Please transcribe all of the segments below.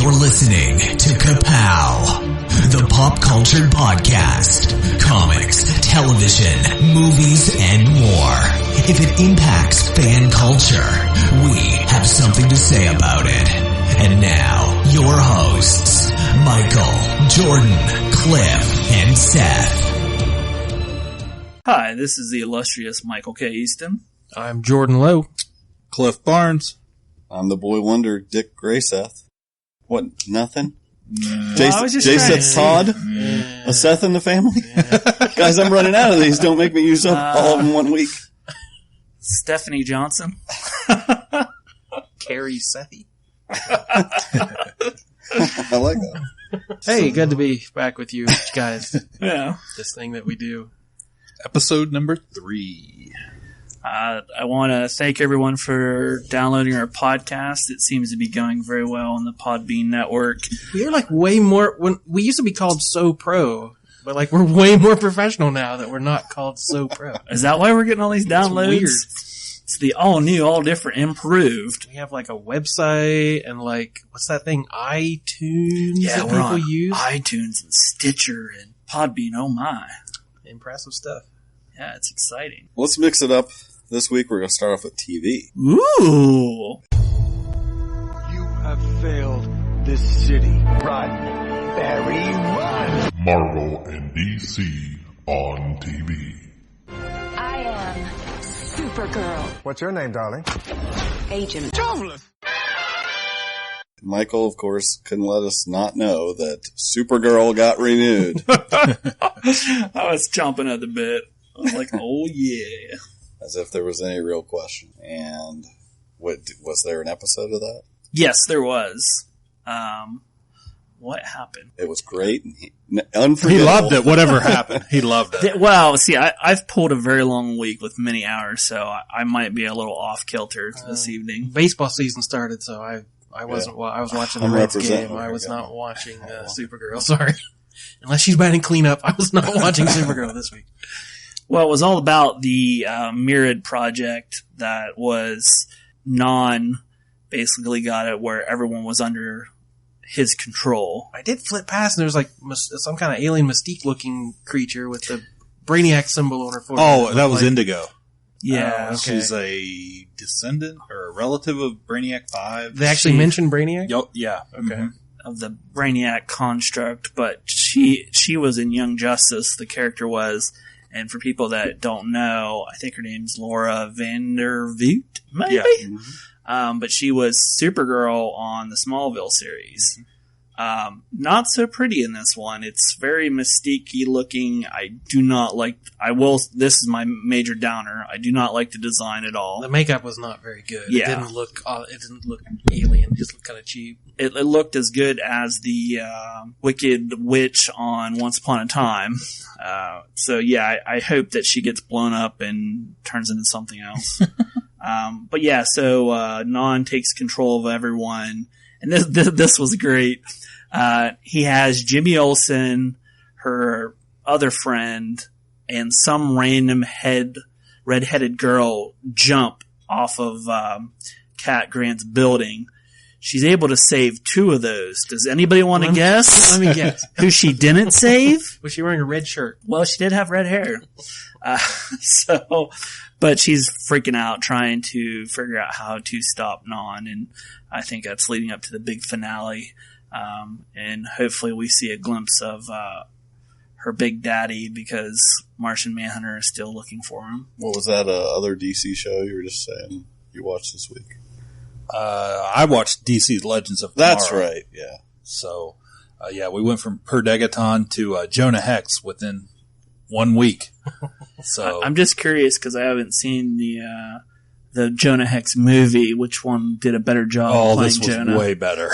You're listening to Ka-Pow, the pop culture podcast. Comics, television, movies, and more. If it impacts fan culture, we have something to say about it. And now, your hosts, Michael, Jordan, Cliff, and Seth. Hi, this is the illustrious Michael K. Easton. I'm Jordan Lowe. Cliff Barnes. I'm the boy wonder, Dick Grayseth. What, nothing? Well, J-Seth Todd? Yeah. A Seth in the family? Yeah. Guys, I'm running out of these. Don't make me use up all of them one week. Stephanie Johnson. Carrie Sethi. I like that. Hey, good to be back with you guys. Yeah. This thing that we do. Episode number 3. I want to thank everyone for downloading our podcast. It seems to be going very well on the Podbean network. We're like way more, when we used to be called So Pro, but like we're way more professional now that we're not called So Pro. Is that why we're getting all these downloads? Weird. It's the all new, all different, improved. We have like a website and like, what's that thing? iTunes Yeah, that we're people on use? iTunes and Stitcher and Podbean. Oh my. Impressive stuff. Yeah, it's exciting. Let's mix it up. This week we're going to start off with TV. Ooh. You have failed this city. Run, Barry, run! Marvel and DC on TV. I am Supergirl. What's your name, darling? Agent. Michael, of course, couldn't let us not know that Supergirl got renewed. I was chomping at the bit. I was like, oh yeah. As if there was any real question. And was there an episode of that? Yes, there was. What happened? It was great. And unforgettable. He loved it. Whatever happened, he loved it. Well, see, I've pulled a very long week with many hours, so I might be a little off kilter this evening. Baseball season started, so I wasn't. I was watching the I'm Reds representing game. her I was again. not watching Supergirl. Sorry, unless she's batting cleanup, I was not watching Supergirl this week. Well, it was all about the Myriad project that was basically got it where everyone was under his control. I did flip past, and there was like some kind of alien Mystique-looking creature with the Brainiac symbol on her forehead. Oh, that was Indigo. Yeah, okay. She's a descendant or a relative of Brainiac 5. They actually mentioned Brainiac? Yeah. Okay. Mm-hmm. of the Brainiac construct, but she was in Young Justice, the character was. And for people that don't know, I think her name's Laura Vandervoot, maybe? Yeah. Mm-hmm. But she was Supergirl on the Smallville series. Not so pretty in this one. It's very Mystique-y looking. I do not like, this is my major downer. I do not like the design at all. The makeup was not very good. Yeah. It didn't look alien. It just looked kind of cheap. It looked as good as the Wicked Witch on Once Upon a Time. So yeah, I hope that she gets blown up and turns into something else. But yeah, so Non takes control of everyone, and this was great. He has Jimmy Olsen, her other friend, and some random redheaded girl jump off of Cat Grant's building. She's able to save 2 of those. Does anybody want to guess? Let me guess. Who she didn't save? Was she wearing a red shirt? Well, she did have red hair. But she's freaking out trying to figure out how to stop Non, and I think that's leading up to the big finale. And hopefully we see a glimpse of her big daddy, because Martian Manhunter is still looking for him. What was that other DC show you were just saying you watched this week? I watched DC's Legends of Tomorrow. That's right, yeah. So, we went from Per Degaton to Jonah Hex within 1 week. So I'm just curious because I haven't seen the Jonah Hex movie. Which one did a better job playing this was Jonah? way better.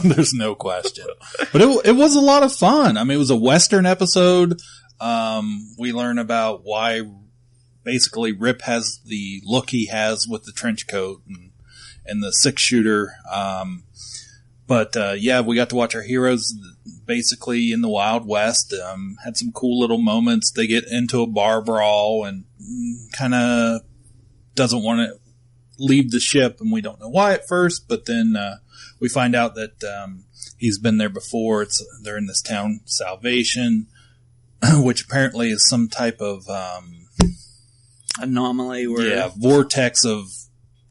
There's no question. But it was a lot of fun. I mean, it was a Western episode. We learn about why basically Rip has the look he has with the trench coat and the 6-shooter. But we got to watch our heroes basically in the Wild West. Had some cool little moments. They get into a bar brawl and kind of doesn't want to leave the ship, and we don't know why at first, but then we find out that he's been there before. They're in this town, Salvation, which apparently is some type of anomaly where vortex of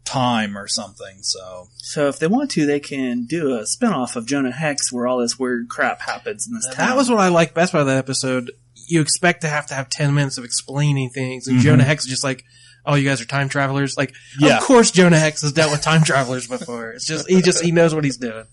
time or something. So if they want to, they can do a spinoff of Jonah Hex where all this weird crap happens in this town. That was what I liked best about that episode. You expect to have 10 minutes of explaining things, and Jonah Hex is just like, oh, you guys are time travelers? Like, of course Jonah Hex has dealt with time travelers before. It's just, he knows what he's doing.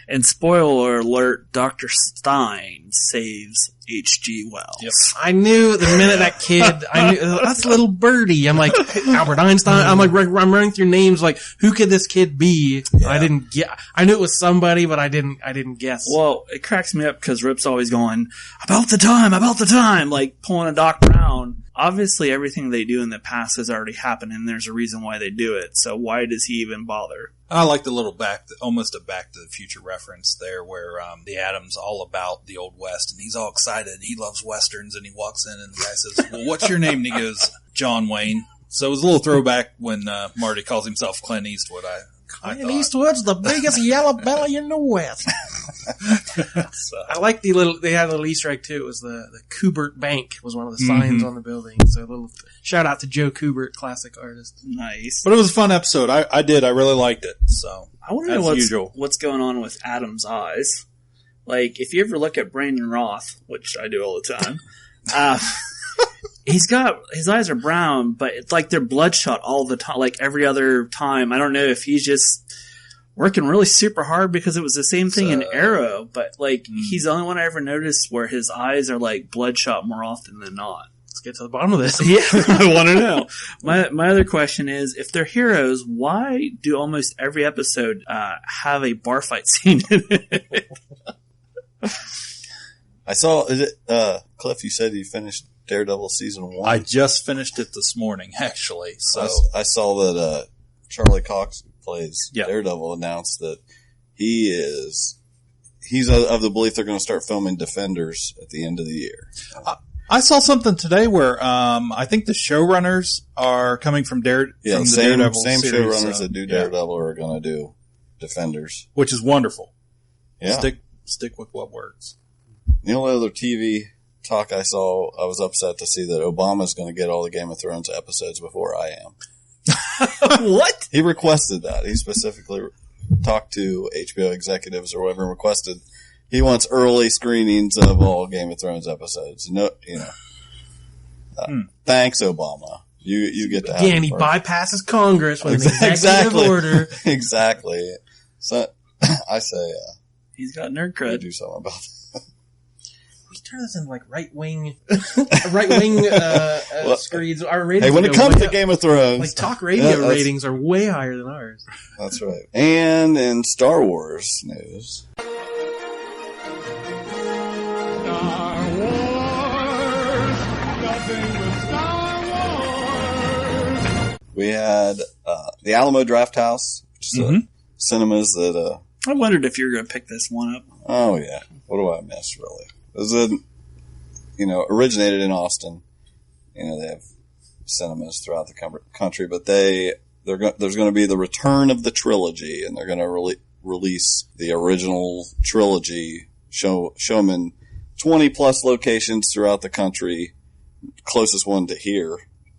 And spoiler alert, Dr. Stein saves H.G. Wells. Yep. I knew the minute that kid, I knew, that's little birdie. I'm like, Albert Einstein. I'm like, I'm running through names like, who could this kid be? Yeah. I didn't get, I knew it was somebody, but I didn't guess. Well, it cracks me up because Rip's always going, about the time, like pulling a Doc Brown. Obviously everything they do in the past has already happened and there's a reason why they do it. So why does he even bother? I like the little almost a Back to the Future reference there where the Atom's all about the Old West and he's all excited and he loves Westerns and he walks in and the guy says, well, what's your name? And he goes, John Wayne. So it was a little throwback when Marty calls himself Clint Eastwood. Clint Eastwood's the biggest yellow belly in the West. I like they had a little Easter egg too. It was the Kubert Bank was one of the signs on the building. So a little shout out to Joe Kubert, classic artist. Nice. But it was a fun episode. I really liked it. So I want to know what's going on with Adam's eyes. Like, if you ever look at Brandon Roth, which I do all the time, his eyes are brown, but it's like they're bloodshot all the time, like every other time. I don't know if he's just working really super hard because it was the same thing in Arrow, but like he's the only one I ever noticed where his eyes are like bloodshot more often than not. Let's get to the bottom of this. Yeah, I want to know. My other question is, if they're heroes, why do almost every episode have a bar fight scene in it? I saw, Cliff, you said you finished Daredevil season 1. I just finished it this morning, actually. So I saw that Charlie Cox, who plays Daredevil, announced that he's of the belief they're going to start filming Defenders at the end of the year. I saw something today where I think the showrunners are coming from Daredevil. Yeah, same showrunners that do Daredevil are going to do Defenders, which is wonderful. Yeah, stick with what works. The only other TV talk I saw, I was upset to see that Obama's going to get all the Game of Thrones episodes before I am. What? He requested that. He specifically talked to HBO executives or whatever and requested he wants early screenings of all Game of Thrones episodes. No, thanks, Obama. You get to have again. He bypasses Congress with an executive order. Exactly. So I say, he's got nerd cred. Do something about that. We turn this into like right wing screeds. Our ratings. Hey, when it comes to Game of Thrones, like talk radio ratings are way higher than ours. That's right. And in Star Wars news. We had the Alamo Drafthouse, which is cinemas that... I wondered if you were going to pick this one up. Oh, yeah. What do I miss, really? It was originated in Austin. They have cinemas throughout the country, but there's going to be the return of the trilogy, and they're going to release the original trilogy, show them in 20-plus locations throughout the country. Closest one to here,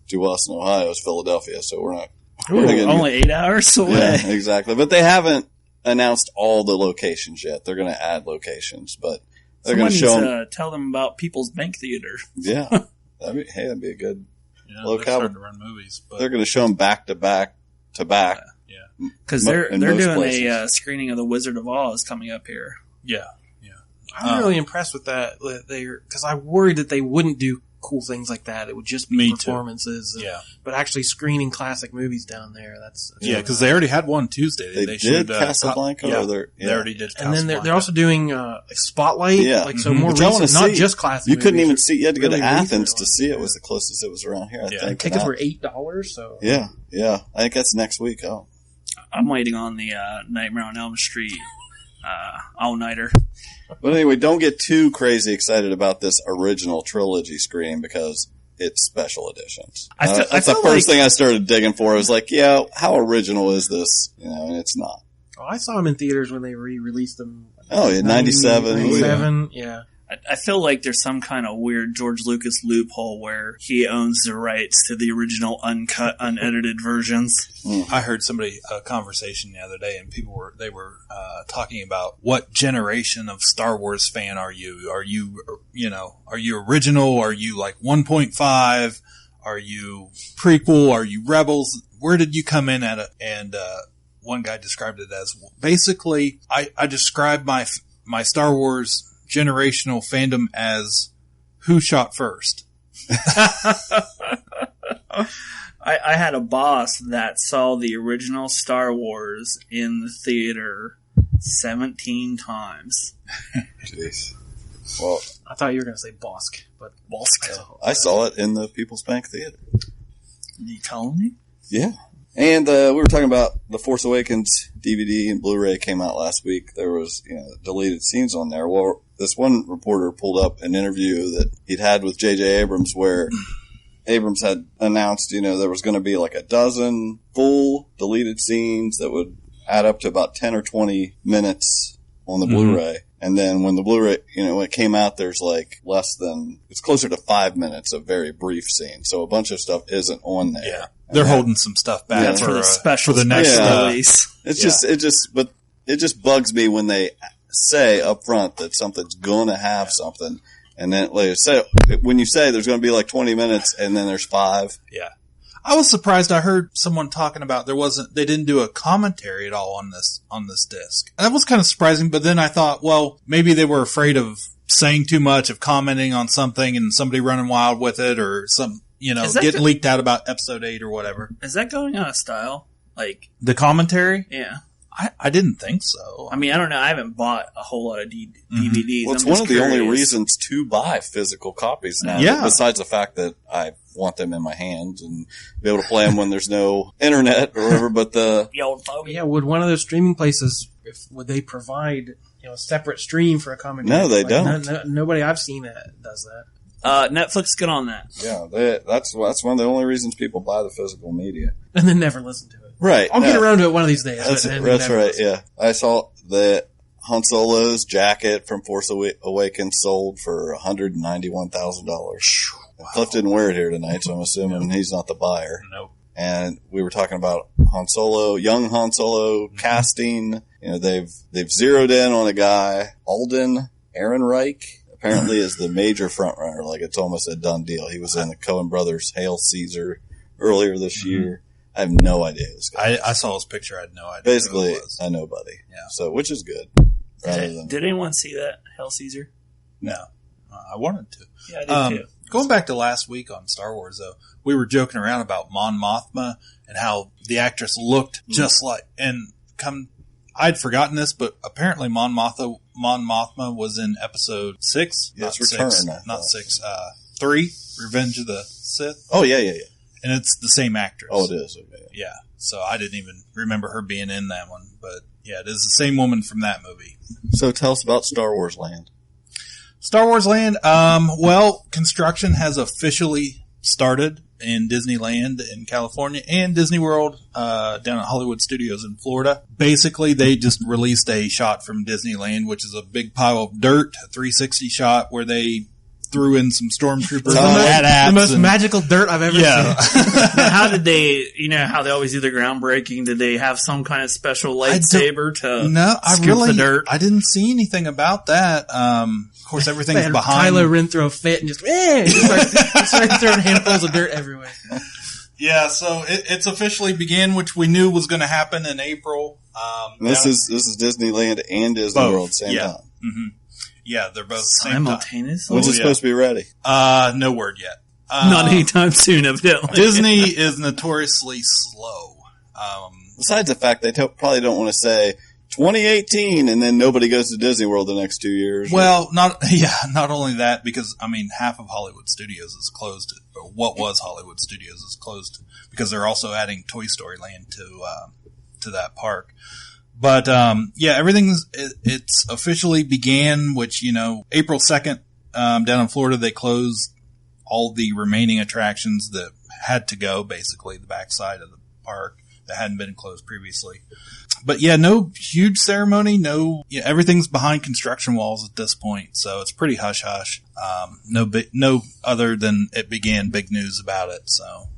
to us in Ohio, is Philadelphia, so we're not... only 8 hours away. Yeah, exactly. But they haven't announced all the locations yet. They're going to add locations, but they're going to show them... tell them about People's Bank Theater. Yeah. That'd be a good locale. They're starting to run movies. But... They're going to show them back to back to back. Yeah. Because they're doing a screening of The Wizard of Oz coming up here. Yeah. I'm really impressed with that. Because I worried that they wouldn't do cool things like that. It would just be performances. But actually screening classic movies down there, that's... because they already had one Tuesday. They did Casablanca? They already did Casablanca. And then they're also doing Spotlight. Yeah. So more recent, not just classic movies. You couldn't even see... You had to go to Athens to see it. Was the closest it was around here, I think. Tickets were $8, so... Yeah. I think that's next week. Oh. I'm waiting on the Nightmare on Elm Street all-nighter. But anyway, don't get too crazy excited about this original trilogy screen because its special editions. I that's the first thing I started digging for. I was like, yeah, how original is this? And it's not. Oh, I saw them in theaters when they re-released them. Oh, yeah, 97. 97, yeah. I feel like there's some kind of weird George Lucas loophole where he owns the rights to the original uncut, unedited versions. I heard a conversation the other day, and they were talking about what generation of Star Wars fan are you? Are you original? Are you like 1.5? Are you prequel? Are you Rebels? Where did you come in at it? And one guy described it as basically, I describe my Star Wars generational fandom as who shot first. I had a boss that saw the original Star Wars in the theater 17 times. Jeez. Well, I thought you were going to say Bosk, but Bosk. I saw it in the People's Bank Theater. You telling me? Yeah. And we were talking about The Force Awakens DVD and Blu-ray came out last week. There was, deleted scenes on there. Well, this one reporter pulled up an interview that he'd had with J.J. Abrams where Abrams had announced, there was going to be like a dozen full deleted scenes that would add up to about 10 or 20 minutes on the Blu-ray. And then when the Blu-ray, when it came out, there's like it's closer to 5 minutes of very brief scenes. So a bunch of stuff isn't on there. Yeah. They're holding some stuff back for the special for the next release. It just bugs me when they say up front that something's going to have something. And then like when you say there's going to be like 20 minutes and then there's 5. Yeah. I was surprised. I heard someone talking about they didn't do a commentary at all on this disc. That was kind of surprising, but then I thought, well, maybe they were afraid of saying too much, of commenting on something and somebody running wild with it or getting leaked out about episode 8 or whatever. Is that going out of style? Like the commentary? Yeah. I didn't think so. I mean, I don't know. I haven't bought a whole lot of DVDs. Well, it's one of the only reasons to buy physical copies now. Yeah. Besides the fact that I want them in my hands and be able to play them when there's no internet or whatever. But would one of those streaming places would they provide a separate stream for a commentary? No, they don't. Nobody I've seen that does that. Netflix, good on that. Yeah, that's one of the only reasons people buy the physical media. And then never listen to it. Right. I'll get around to it one of these days. That's right, yeah. I saw that Han Solo's jacket from Force Awakens sold for $191,000. Wow. Cliff didn't wear it here tonight, so I'm assuming he's not the buyer. Nope. And we were talking about Han Solo, young Han Solo casting. They've zeroed in on a guy, Alden Ehrenreich. Apparently is the major front runner. Like it's almost a done deal. He was in the Coen Brothers Hail Caesar earlier this year. I have no idea who this guy is. I saw his picture. I had no idea. Basically, who it was. a nobody. Yeah. So, which is good. Did anyone see that Hail Caesar? No. I wanted to. Yeah, I did too. Going back to last week on Star Wars, though, we were joking around about Mon Mothma and how the actress looked just like, I'd forgotten this, but apparently Mon Mothma was in episode 6. Yes, not 6. Not 6. 3, Revenge of the Sith. Oh, yeah. And it's the same actress. Oh, it is. Okay. Yeah. So I didn't even remember her being in that one. But yeah, it is the same woman from that movie. So tell us about Star Wars Land. Star Wars Land, construction has officially started in Disneyland in California and Disney World down at Hollywood Studios in Florida. Basically, they just released a shot from Disneyland, which is a big pile of dirt, a 360 shot where they threw in some stormtroopers. The most magical dirt I've ever seen. How did they, how they always do the groundbreaking? Did they have some kind of special lightsaber to scoop the dirt? I didn't see anything about that. Of course, everything's behind. Kylo Ren throw a fit and just start throwing handfuls of dirt everywhere. Yeah, so it's officially began, which we knew was going to happen in April. This is Disneyland and Disney World same time. Mm-hmm. Yeah, they're both simultaneously. When's it supposed to be ready? No word yet. Not anytime soon, evidently. Disney is notoriously slow. Besides the fact they probably don't want to say 2018 and then nobody goes to Disney World the next 2 years. Well, not only that, because half of Hollywood Studios is closed, or what was Hollywood Studios is closed because they're also adding Toy Story Land to that park. But, it's officially began, which, April 2nd, down in Florida, they closed all the remaining attractions that had to go, basically the backside of the park that hadn't been closed previously. But yeah, no huge ceremony. Everything's behind construction walls at this point, so it's pretty hush hush. No other than it began big news about it. So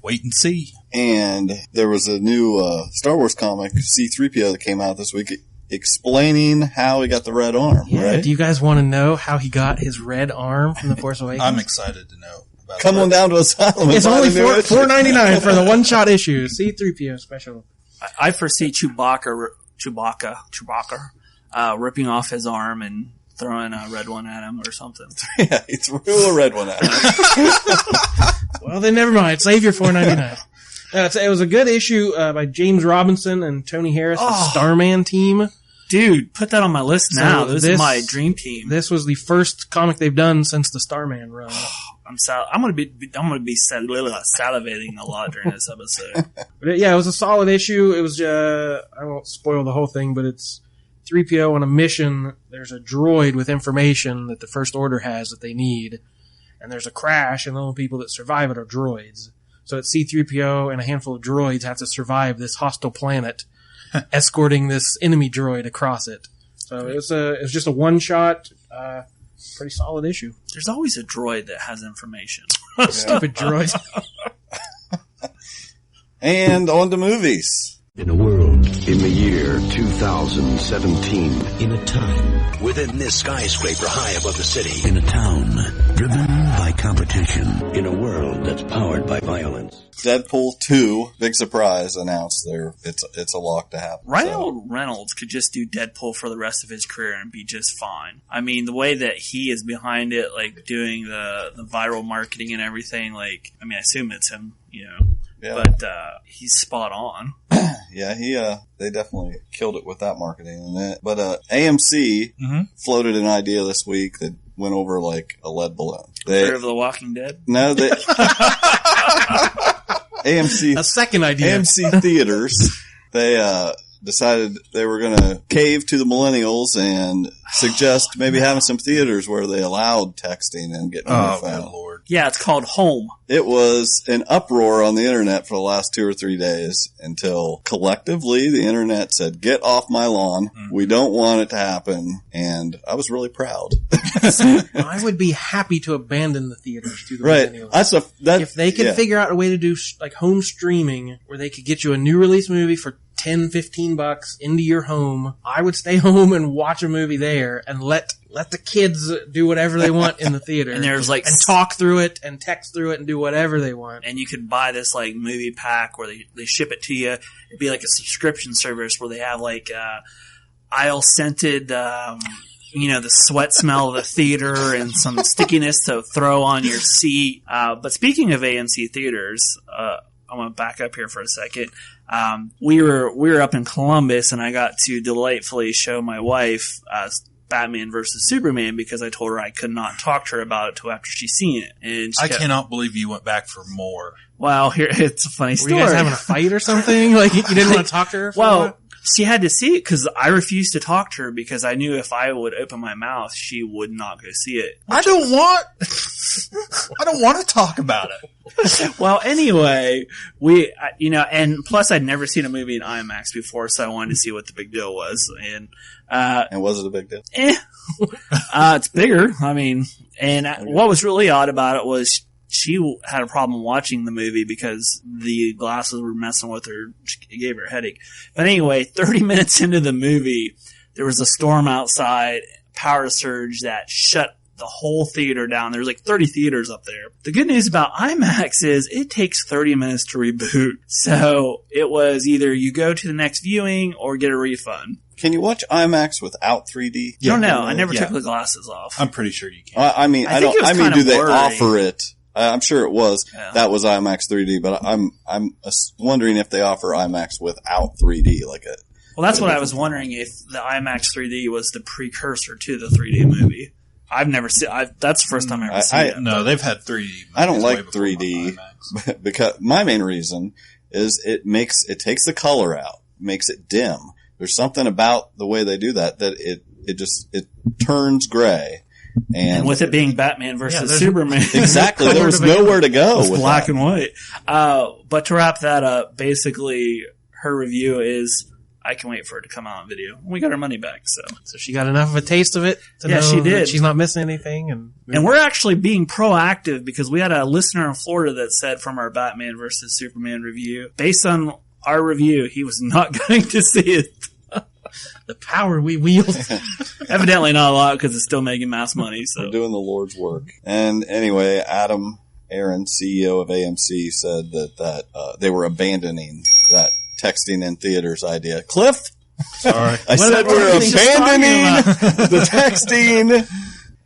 wait and see. And there was a new Star Wars comic, C-3PO, that came out this week explaining how he got the red arm. Yeah. Right? Do you guys want to know how he got his red arm from The Force Awakens? I'm excited to know. Come on down to Asylum. It's only $4.99 for the one-shot issue. C-3PO special. I foresee Chewbacca ripping off his arm and throwing a red one at him or something. Yeah, he threw a red one at him. Well, then never mind. Save your $4.99. It was a good issue by James Robinson and Tony Harris, the Starman team. Dude, put that on my list now. So this is my dream team. This was the first comic they've done since the Starman run. I'm gonna be salivating a lot during this episode. But it was a solid issue. It was I won't spoil the whole thing, but it's 3PO on a mission. There's a droid with information that the First Order has that they need, and there's a crash, and the only people that survive it are droids. So it's C-3PO and a handful of droids have to survive this hostile planet, escorting this enemy droid across it. So it was just a one shot. Pretty solid issue. There's always a droid that has information. Stupid droid. And on to movies. In a world, in the year 2017, in a time, within this skyscraper high above the city, in a town, driven by competition, in a world that's powered by violence. Deadpool 2, big surprise, announced there. It's a lock to happen. Ryan Reynolds could just do Deadpool for the rest of his career and be just fine. I mean, the way that he is behind it, like doing the viral marketing and everything, I assume it's him, Yeah. But he's spot on. Yeah, they definitely killed it with that marketing and that. But AMC floated an idea this week that went over like a lead balloon. Fear of the Walking Dead? No, they AMC a second idea. AMC Theatres. They decided they were going to cave to the millennials and suggest maybe having some theaters where they allowed texting and getting on the phone. Lord. Yeah, it's called Home. It was an uproar on the internet for the last 2 or 3 days until collectively the internet said, get off my lawn. We don't want it to happen. And I was really proud. I would be happy to abandon the theaters to the millennials. If they could figure out a way to do like home streaming where they could get you a new release movie for $10, $15 into your home, I would stay home and watch a movie there and let the kids do whatever they want in the theater. And there's and talk through it and text through it and do whatever they want. And you could buy this movie pack where they ship it to you. It'd be like a subscription service where they have aisle scented, the sweat smell of the theater and some stickiness to throw on your seat. But speaking of AMC Theatres, I'm going to back up here for a second. We were up in Columbus and I got to delightfully show my wife, Batman versus Superman because I told her I could not talk to her about it till after she's seen it. And I cannot believe you went back for more. Well, here it's a funny story. Were you guys having a fight or something? You didn't want to talk to her? Well, she had to see it because I refused to talk to her because I knew if I would open my mouth, she would not go see it. I don't want to talk about it. Well, anyway, and plus I'd never seen a movie in IMAX before, so I wanted to see what the big deal was. And was it a big deal? It's bigger. What was really odd about it was she had a problem watching the movie because the glasses were messing with her. It gave her a headache. But anyway, 30 minutes into the movie, there was a storm outside, power surge that shut the whole theater down. There's 30 theaters up there. The good news about IMAX is it takes 30 minutes to reboot. So it was either you go to the next viewing or get a refund. Can you watch IMAX without 3D? I don't know. I never took the glasses off. I'm pretty sure you can. Do they offer it? I'm sure it was. Yeah. That was IMAX 3D, but I'm wondering if they offer IMAX without 3D, Well, that's what I was wondering, if the IMAX 3D was the precursor to the 3D movie. I've never seen. That's the first time I've ever seen it. No, they've had 3D. I don't like 3D because my main reason is it takes the color out, makes it dim. There's something about the way they do that it turns gray. And with it being Batman versus Superman. Exactly. There was nowhere to go with black and white. But to wrap that up, basically her review is, I can wait for it to come out on video. We got our money back, so she got enough of a taste of it to know she did. That she's not missing anything. And we're actually being proactive because we had a listener in Florida that said from our Batman versus Superman review, based on our review, he was not going to see it. The power we wield. Evidently not a lot because it's still making mass money. So we're doing the Lord's work. And anyway, Adam Aaron, CEO of AMC, said that they were abandoning that texting in theaters idea. Cliff? Sorry. I said we're abandoning the texting.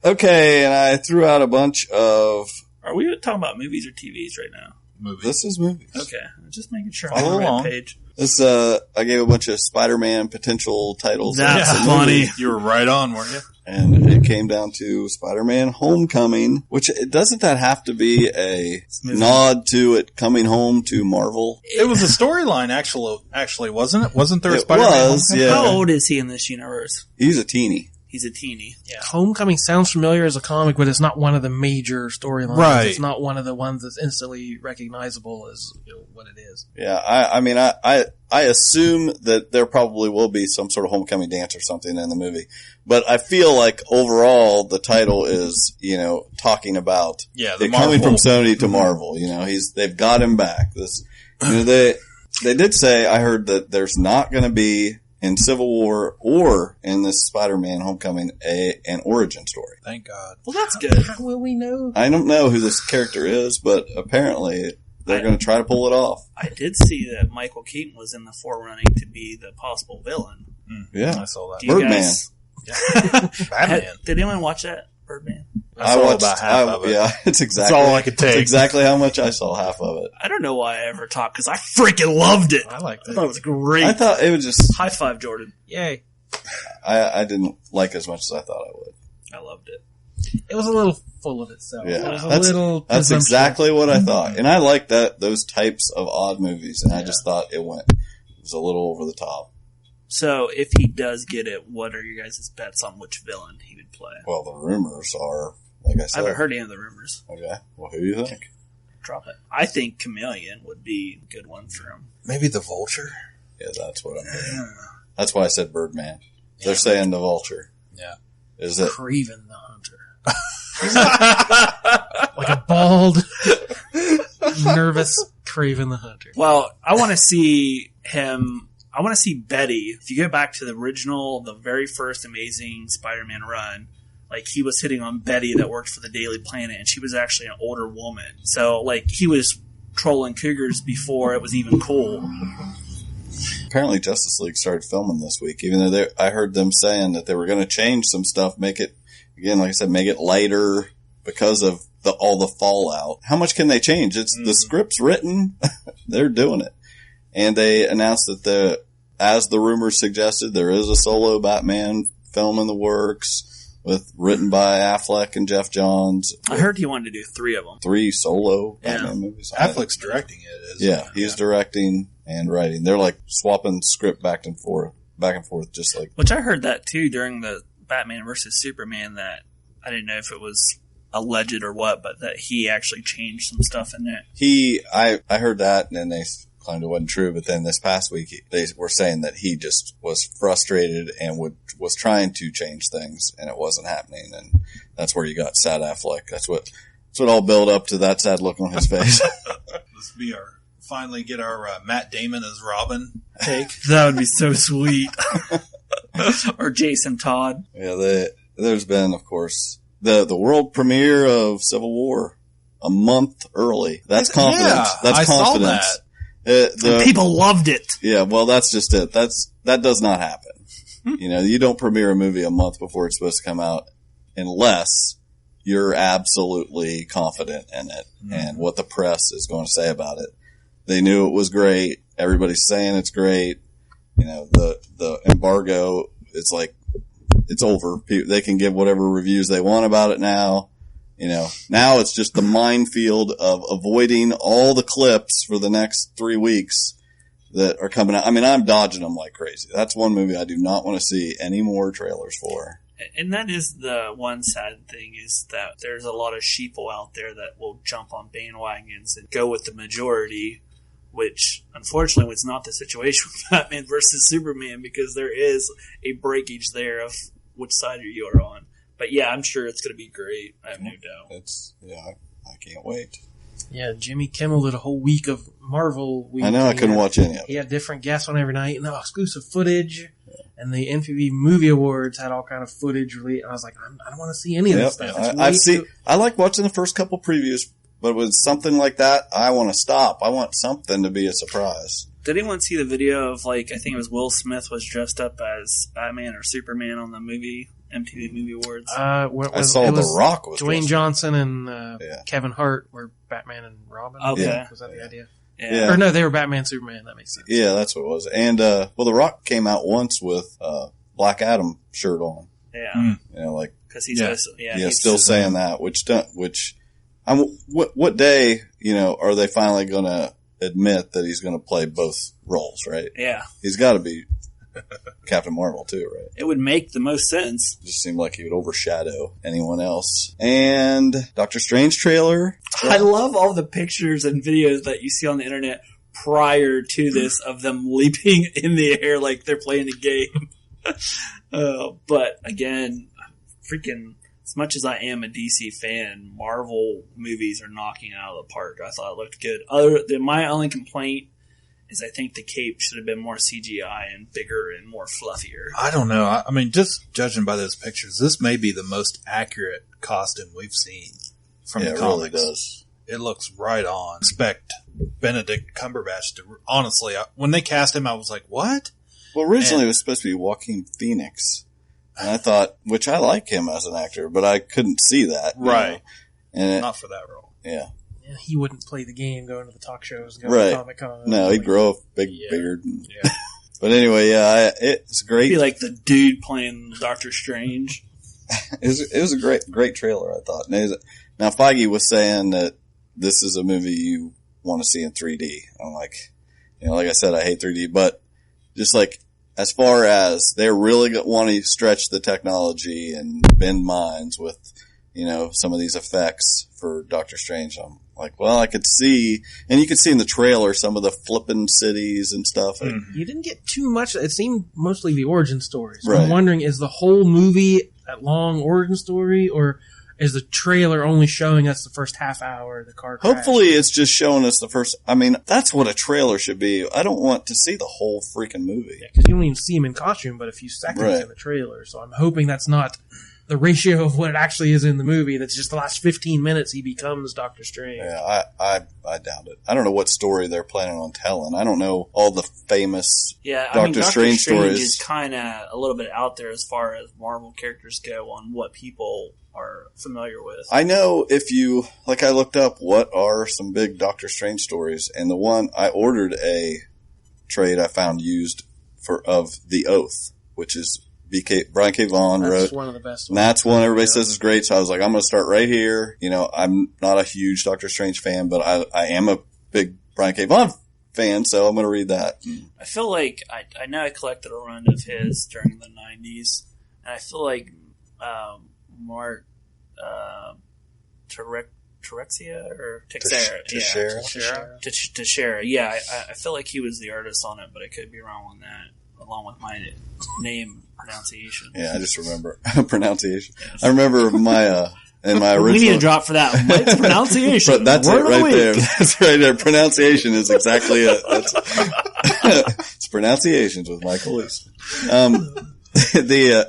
Okay, and I threw out a bunch of... Are we talking about movies or TVs right now? Movies. This is movies. Okay, just making sure I'm on the right page. This, I gave a bunch of Spider-Man potential titles. That's funny. You were right on, weren't you? And it came down to Spider-Man Homecoming, which doesn't that have to be a nod to it coming home to Marvel? It was a storyline, actually, wasn't it? Wasn't there a Spider-Man Homecoming? Yeah. How old is he in this universe? He's a teenie. He's a teenie. Yeah. Homecoming sounds familiar as a comic, but it's not one of the major storylines. Right. It's not one of the ones that's instantly recognizable as what it is. Yeah, I mean, I assume that there probably will be some sort of homecoming dance or something in the movie. But I feel like overall the title is, talking about the coming from Sony to Marvel. They've got him back. They did say, I heard that there's not going to be in Civil War or in this Spider-Man Homecoming an origin story. Thank God. Well, that's good. How will we know? I don't know who this character is, but apparently they're going to try to pull it off. I did see that Michael Keaton was in the forerunning to be the possible villain. Yeah. I saw that. Birdman. Batman. Did anyone watch that? Birdman. I watched about half of it. Yeah, it's all I could take. It's exactly how much I saw half of it. I don't know why I ever talked because I freaking loved it. I liked it. I thought it was great. I thought it was just high five, Jordan. Yay! I didn't like it as much as I thought I would. I loved it. It was a little full of itself. Yeah, it was that's exactly what I thought, and I like those types of odd movies, and I just thought it was a little over the top. So, if he does get it, what are your guys' bets on which villain he would play? Well, the rumors are, like I said, I haven't heard any of the rumors. Okay, well, who do you think? Drop it. I think Chameleon would be a good one for him. Maybe the Vulture? Yeah, that's what I'm thinking. That's why I said Birdman. They're saying the Vulture. Yeah. Is it? Craven the Hunter. Like a bald, nervous Craven the Hunter. Well, I want to see him. I want to see Betty. If you go back to the very first Amazing Spider-Man run, like he was hitting on Betty that worked for the Daily Planet, and she was actually an older woman. So, like, he was trolling cougars before it was even cool. Apparently, Justice League started filming this week, even though I heard them saying that they were going to change some stuff, make it, again, like I said, make it lighter because of all the fallout. How much can they change? The script's written. They're doing it. And they announced that as the rumors suggested, there is a solo Batman film in the works written by Affleck and Jeff Johns. I heard he wanted to do 3 of them. 3 solo Batman movies. Affleck's directing it. Yeah, he's directing and writing. They're like swapping script back and forth, just like. Which I heard that too during the Batman versus Superman. That I didn't know if it was alleged or what, but that he actually changed some stuff in it. I heard that, and then they claimed it wasn't true. But then this past week, they were saying that he just was frustrated and was trying to change things, and it wasn't happening. And that's where you got sad Affleck. That's what all built up to that sad look on his face. This would be finally get our Matt Damon as Robin take. That would be so sweet. Or Jason Todd. Yeah, there's been, of course, the world premiere of Civil War a month early. That's confidence. Yeah, that's confidence. Saw that. People loved it. Yeah, well, that's just it. That does not happen. You don't premiere a movie a month before it's supposed to come out unless you're absolutely confident in it and what the press is going to say about it. They knew it was great. Everybody's saying it's great. The embargo, it's like, it's over. They can give whatever reviews they want about it now. Now it's just the minefield of avoiding all the clips for the next 3 weeks that are coming out. I mean, I'm dodging them like crazy. That's one movie I do not want to see any more trailers for. And that is the one sad thing, is that there's a lot of sheeple out there that will jump on bandwagons and go with the majority, which unfortunately was not the situation with Batman versus Superman, because there is a breakage there of which side you are on. But yeah, I'm sure it's going to be great. I have no doubt. I can't wait. Yeah, Jimmy Kimmel did a whole week of Marvel week. I know, I couldn't watch any of it. He had different guests on every night, and the exclusive footage, and the MTV Movie Awards had all kind of footage released. I was like, I don't want to see any of this stuff. I like watching the first couple previews, but with something like that, I want to stop. I want something to be a surprise. Did anyone see the video of, like, I think it was Will Smith was dressed up as Batman or Superman on the MTV Movie Awards? I saw The Rock was Dwayne Johnson and Kevin Hart were Batman and Robin. Okay. Yeah. Was that the idea? Yeah. Or no, they were Batman, Superman. That makes sense. Yeah, that's what it was. And, The Rock came out once with Black Adam shirt on. Yeah. You know, like, because he's still saying that, what day, you know, are they finally going to admit that he's going to play both roles, right? Yeah. He's got to be Captain Marvel too, right? It would make the most sense. It just seemed like he would overshadow anyone else. And Doctor Strange trailer. I love all the pictures and videos that you see on the internet prior to this of them leaping in the air like they're playing a game. But again, freaking, as much as I am a DC fan, Marvel movies are knocking it out of the park. I thought it looked good. My only complaint is I think the cape should have been more CGI and bigger and more fluffier. I don't know. I mean, just judging by those pictures, this may be the most accurate costume we've seen from the comics. Really does. It looks right on. Expect Benedict Cumberbatch to, honestly, when they cast him, I was like, what? Well, originally it was supposed to be Joaquin Phoenix. And I thought, which I like him as an actor, but I couldn't see that. Right. And not for that role. Yeah. He wouldn't play the game, going to the talk shows, going to Comic-Con. No, he'd grow a big beard. But anyway, it's great. It'd be like the dude playing Doctor Strange. It was a great trailer, I thought. Now, Feige was saying that this is a movie you want to see in 3D. I'm like, like I said, I hate 3D, but just like, as far as they're really want to stretch the technology and bend minds with, some of these effects for Doctor Strange, I'm like, well, I could see, and you could see in the trailer some of the flipping cities and stuff. You didn't get too much. It seemed mostly the origin story. So right. I'm wondering, is the whole movie that long origin story, or is the trailer only showing us the first half hour, the car crash? Hopefully it's just showing us the first, that's what a trailer should be. I don't want to see the whole freaking movie. Yeah, because you don't even see him in costume but a few seconds in the trailer. So I'm hoping that's not the ratio of what it actually is in the movie. That's just the last 15 minutes he becomes Doctor Strange. Yeah, I doubt it. I don't know what story they're planning on telling. I don't know all the famous Doctor Strange stories. Is kind of a little bit out there as far as Marvel characters go on what people are familiar with. I know I looked up what are some big Doctor Strange stories, and the one I ordered a trade I found used of The Oath, which is Brian K. Vaughan wrote. That's one of the best ones. That's one everybody says is great. So I was like, I'm going to start right here. I'm not a huge Doctor Strange fan, but I am a big Brian K. Vaughan fan, so I'm going to read that. I feel like I know I collected a run of his during the 90s, and I feel like Mark Terexia or Teixeira. Yeah, I feel like he was the artist on it, but I could be wrong on that, along with my name pronunciation. Yeah, I just remember pronunciation. Yes. I remember my in my original. We need a drop for that. Mike's pronunciation. That's it right there. That's right there. Pronunciation is exactly it. It's pronunciations with Michael Easton.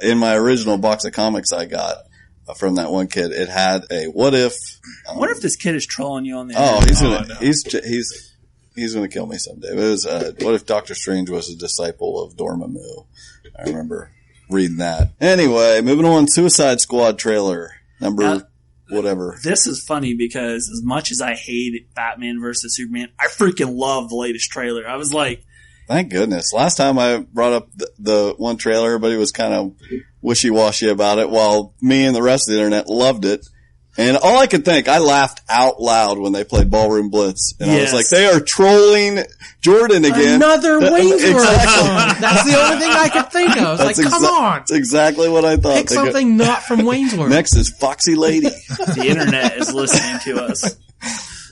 In my original box of comics I got from that one kid, it had a what if. What if this kid is trolling you on the internet? He's going to kill me someday. It was, what if Doctor Strange was a disciple of Dormammu? I remember reading that. Anyway, moving on. Suicide Squad trailer. Whatever. This is funny because as much as I hate Batman versus Superman, I freaking love the latest trailer. I was like, thank goodness. Last time I brought up the one trailer, everybody was kind of wishy-washy about it, while me and the rest of the internet loved it. And all I could think, I laughed out loud when they played Ballroom Blitz. And I was Yes. like, they are trolling Jordan again. Another Wayne's World Exactly. song. That's the only thing I could think of. It's like, come on. That's exactly what I thought. Pick something not from Wayne's World. Next is Foxy Lady. The internet is listening to us.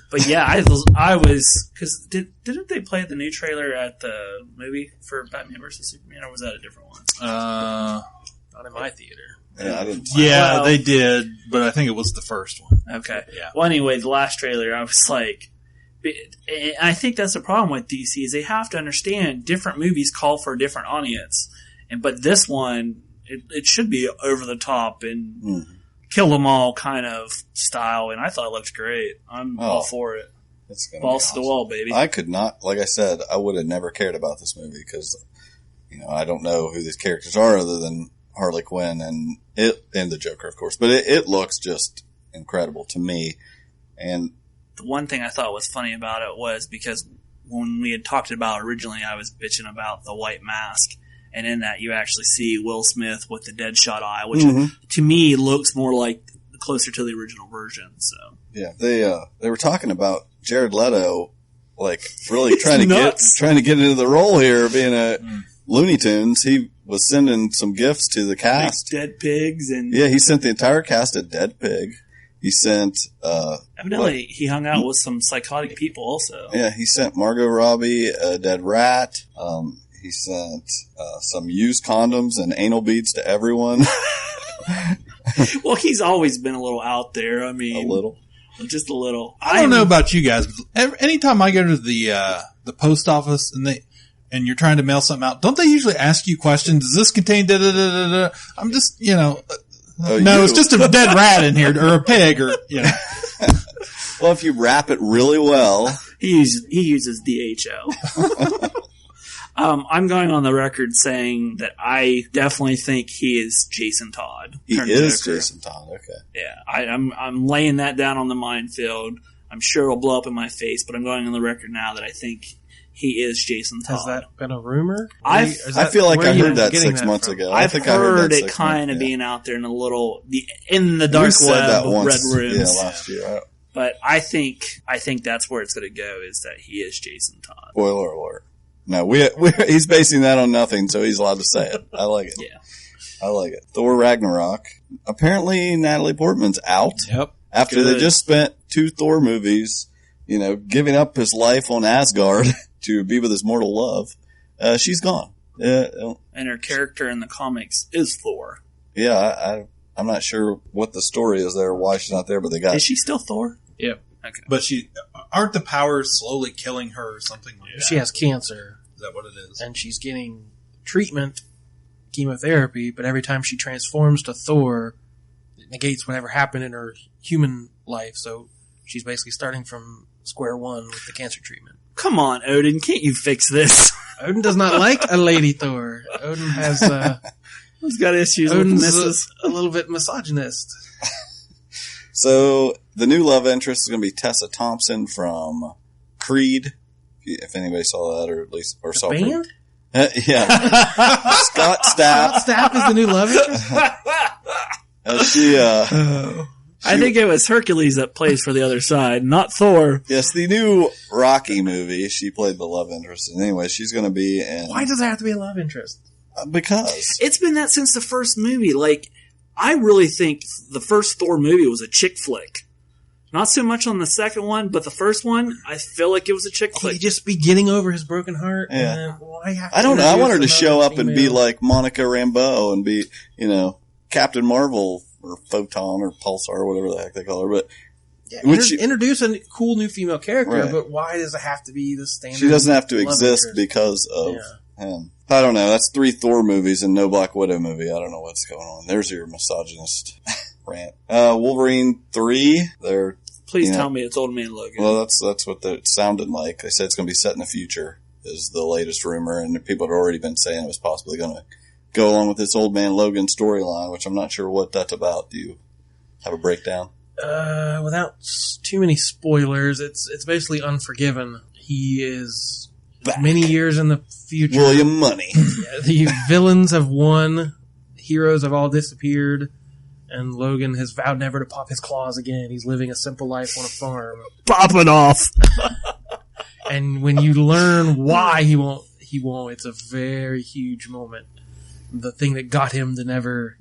But yeah, I was because didn't they play the new trailer at the movie for Batman vs Superman, or was that a different one? Not in my theater. Yeah, I didn't. Yeah, they did, but I think it was the first one. Okay. Yeah. Well, anyway, the last trailer, I was like, and I think that's the problem with DC is they have to understand different movies call for a different audience, but this one it should be over the top and kill them all kind of style, and I thought it looked great. I'm all for it. It's gonna Balls be to the wall, baby. I could not, like I said, I would have never cared about this movie because, I don't know who these characters are other than Harley Quinn and the Joker, of course. But it looks just incredible to me. And the one thing I thought was funny about it was because when we had talked about originally, I was bitching about the white mask. And in that, you actually see Will Smith with the Deadshot eye, which to me looks more like closer to the original version. So yeah, they were talking about Jared Leto, like really trying to get into the role here, being a Looney Tunes. He was sending some gifts to the cast, like Dead Pigs, and he sent the entire cast a Dead Pig. He sent evidently he hung out with some psychotic people also. Yeah, he sent Margot Robbie a dead rat. He sent some used condoms and anal beads to everyone. Well, he's always been a little out there. I mean, a little, just a little. I don't know about you guys, but anytime I go to the post office and you're trying to mail something out, don't they usually ask you questions? Does this contain da da da da da? I'm just no, it's just a dead rat in here or a pig or Well, if you wrap it really well, he uses DHO. I'm going on the record saying that I definitely think he is Jason Todd. He is Joker. Jason Todd. Okay. Yeah, I'm laying that down on the minefield. I'm sure it'll blow up in my face, but I'm going on the record now that I think he is Jason Todd. Has that been a rumor? I feel like I heard that 6 months ago. I've heard it kind of being out there in a little in the dark web of red rooms. Yeah, last year. But I think that's where it's going to go. Is that he is Jason Todd? Spoiler alert. No, he's basing that on nothing, so he's allowed to say it. I like it. Yeah. I like it. Thor Ragnarok. Apparently Natalie Portman's out. Yep. After they just spent 2 Thor movies, giving up his life on Asgard to be with his mortal love. She's gone. And her character in the comics is Thor. Yeah, I'm not sure what the story is there, why she's not there, but they got... Is she still Thor? Yep. Okay. But aren't the powers slowly killing her or something like that? She has cancer. Is that what it is? And she's getting treatment, chemotherapy, but every time she transforms to Thor, it negates whatever happened in her human life. So she's basically starting from square one with the cancer treatment. Come on, Odin, can't you fix this? Odin does not like a lady Thor. Odin has he's got issues Odin's with misses. a little bit misogynist. So the new love interest is going to be Tessa Thompson from Creed. If anybody saw that, or at least saw band? Yeah. Scott Stapp. Scott Stapp is the new love interest? I think it was Hercules that plays for the other side, not Thor. Yes, the new Rocky movie. She played the love interest. And anyway, she's going to be in... Why does it have to be a love interest? Because. It's been that since the first movie. Like, I really think the first Thor movie was a chick flick. Not so much on the second one, but the first one, I feel like it was a chick flick. He'd just be getting over his broken heart. Yeah. And why have to I don't know. I want her to introduce show up another and be female? like Monica Rambeau and be, Captain Marvel or Photon or Pulsar or whatever the heck they call her. But yeah, introduce a cool new female character, right. But why does it have to be the standard? She doesn't have to exist interest? because of him. I don't know. That's 3 Thor movies and no Black Widow movie. I don't know what's going on. There's your misogynist rant. Wolverine 3. Please tell me it's Old Man Logan. Well, that's what it sounded like. They said it's going to be set in the future is the latest rumor, and people had already been saying it was possibly going to go along with this Old Man Logan storyline, which I'm not sure what that's about. Do you have a breakdown? Without too many spoilers, it's basically Unforgiven. He is back many years in the future. William Money. The villains have won. Heroes have all disappeared. And Logan has vowed never to pop his claws again. He's living a simple life on a farm. Pop it off. And when you learn why he won't, it's a very huge moment. The thing that got him to never,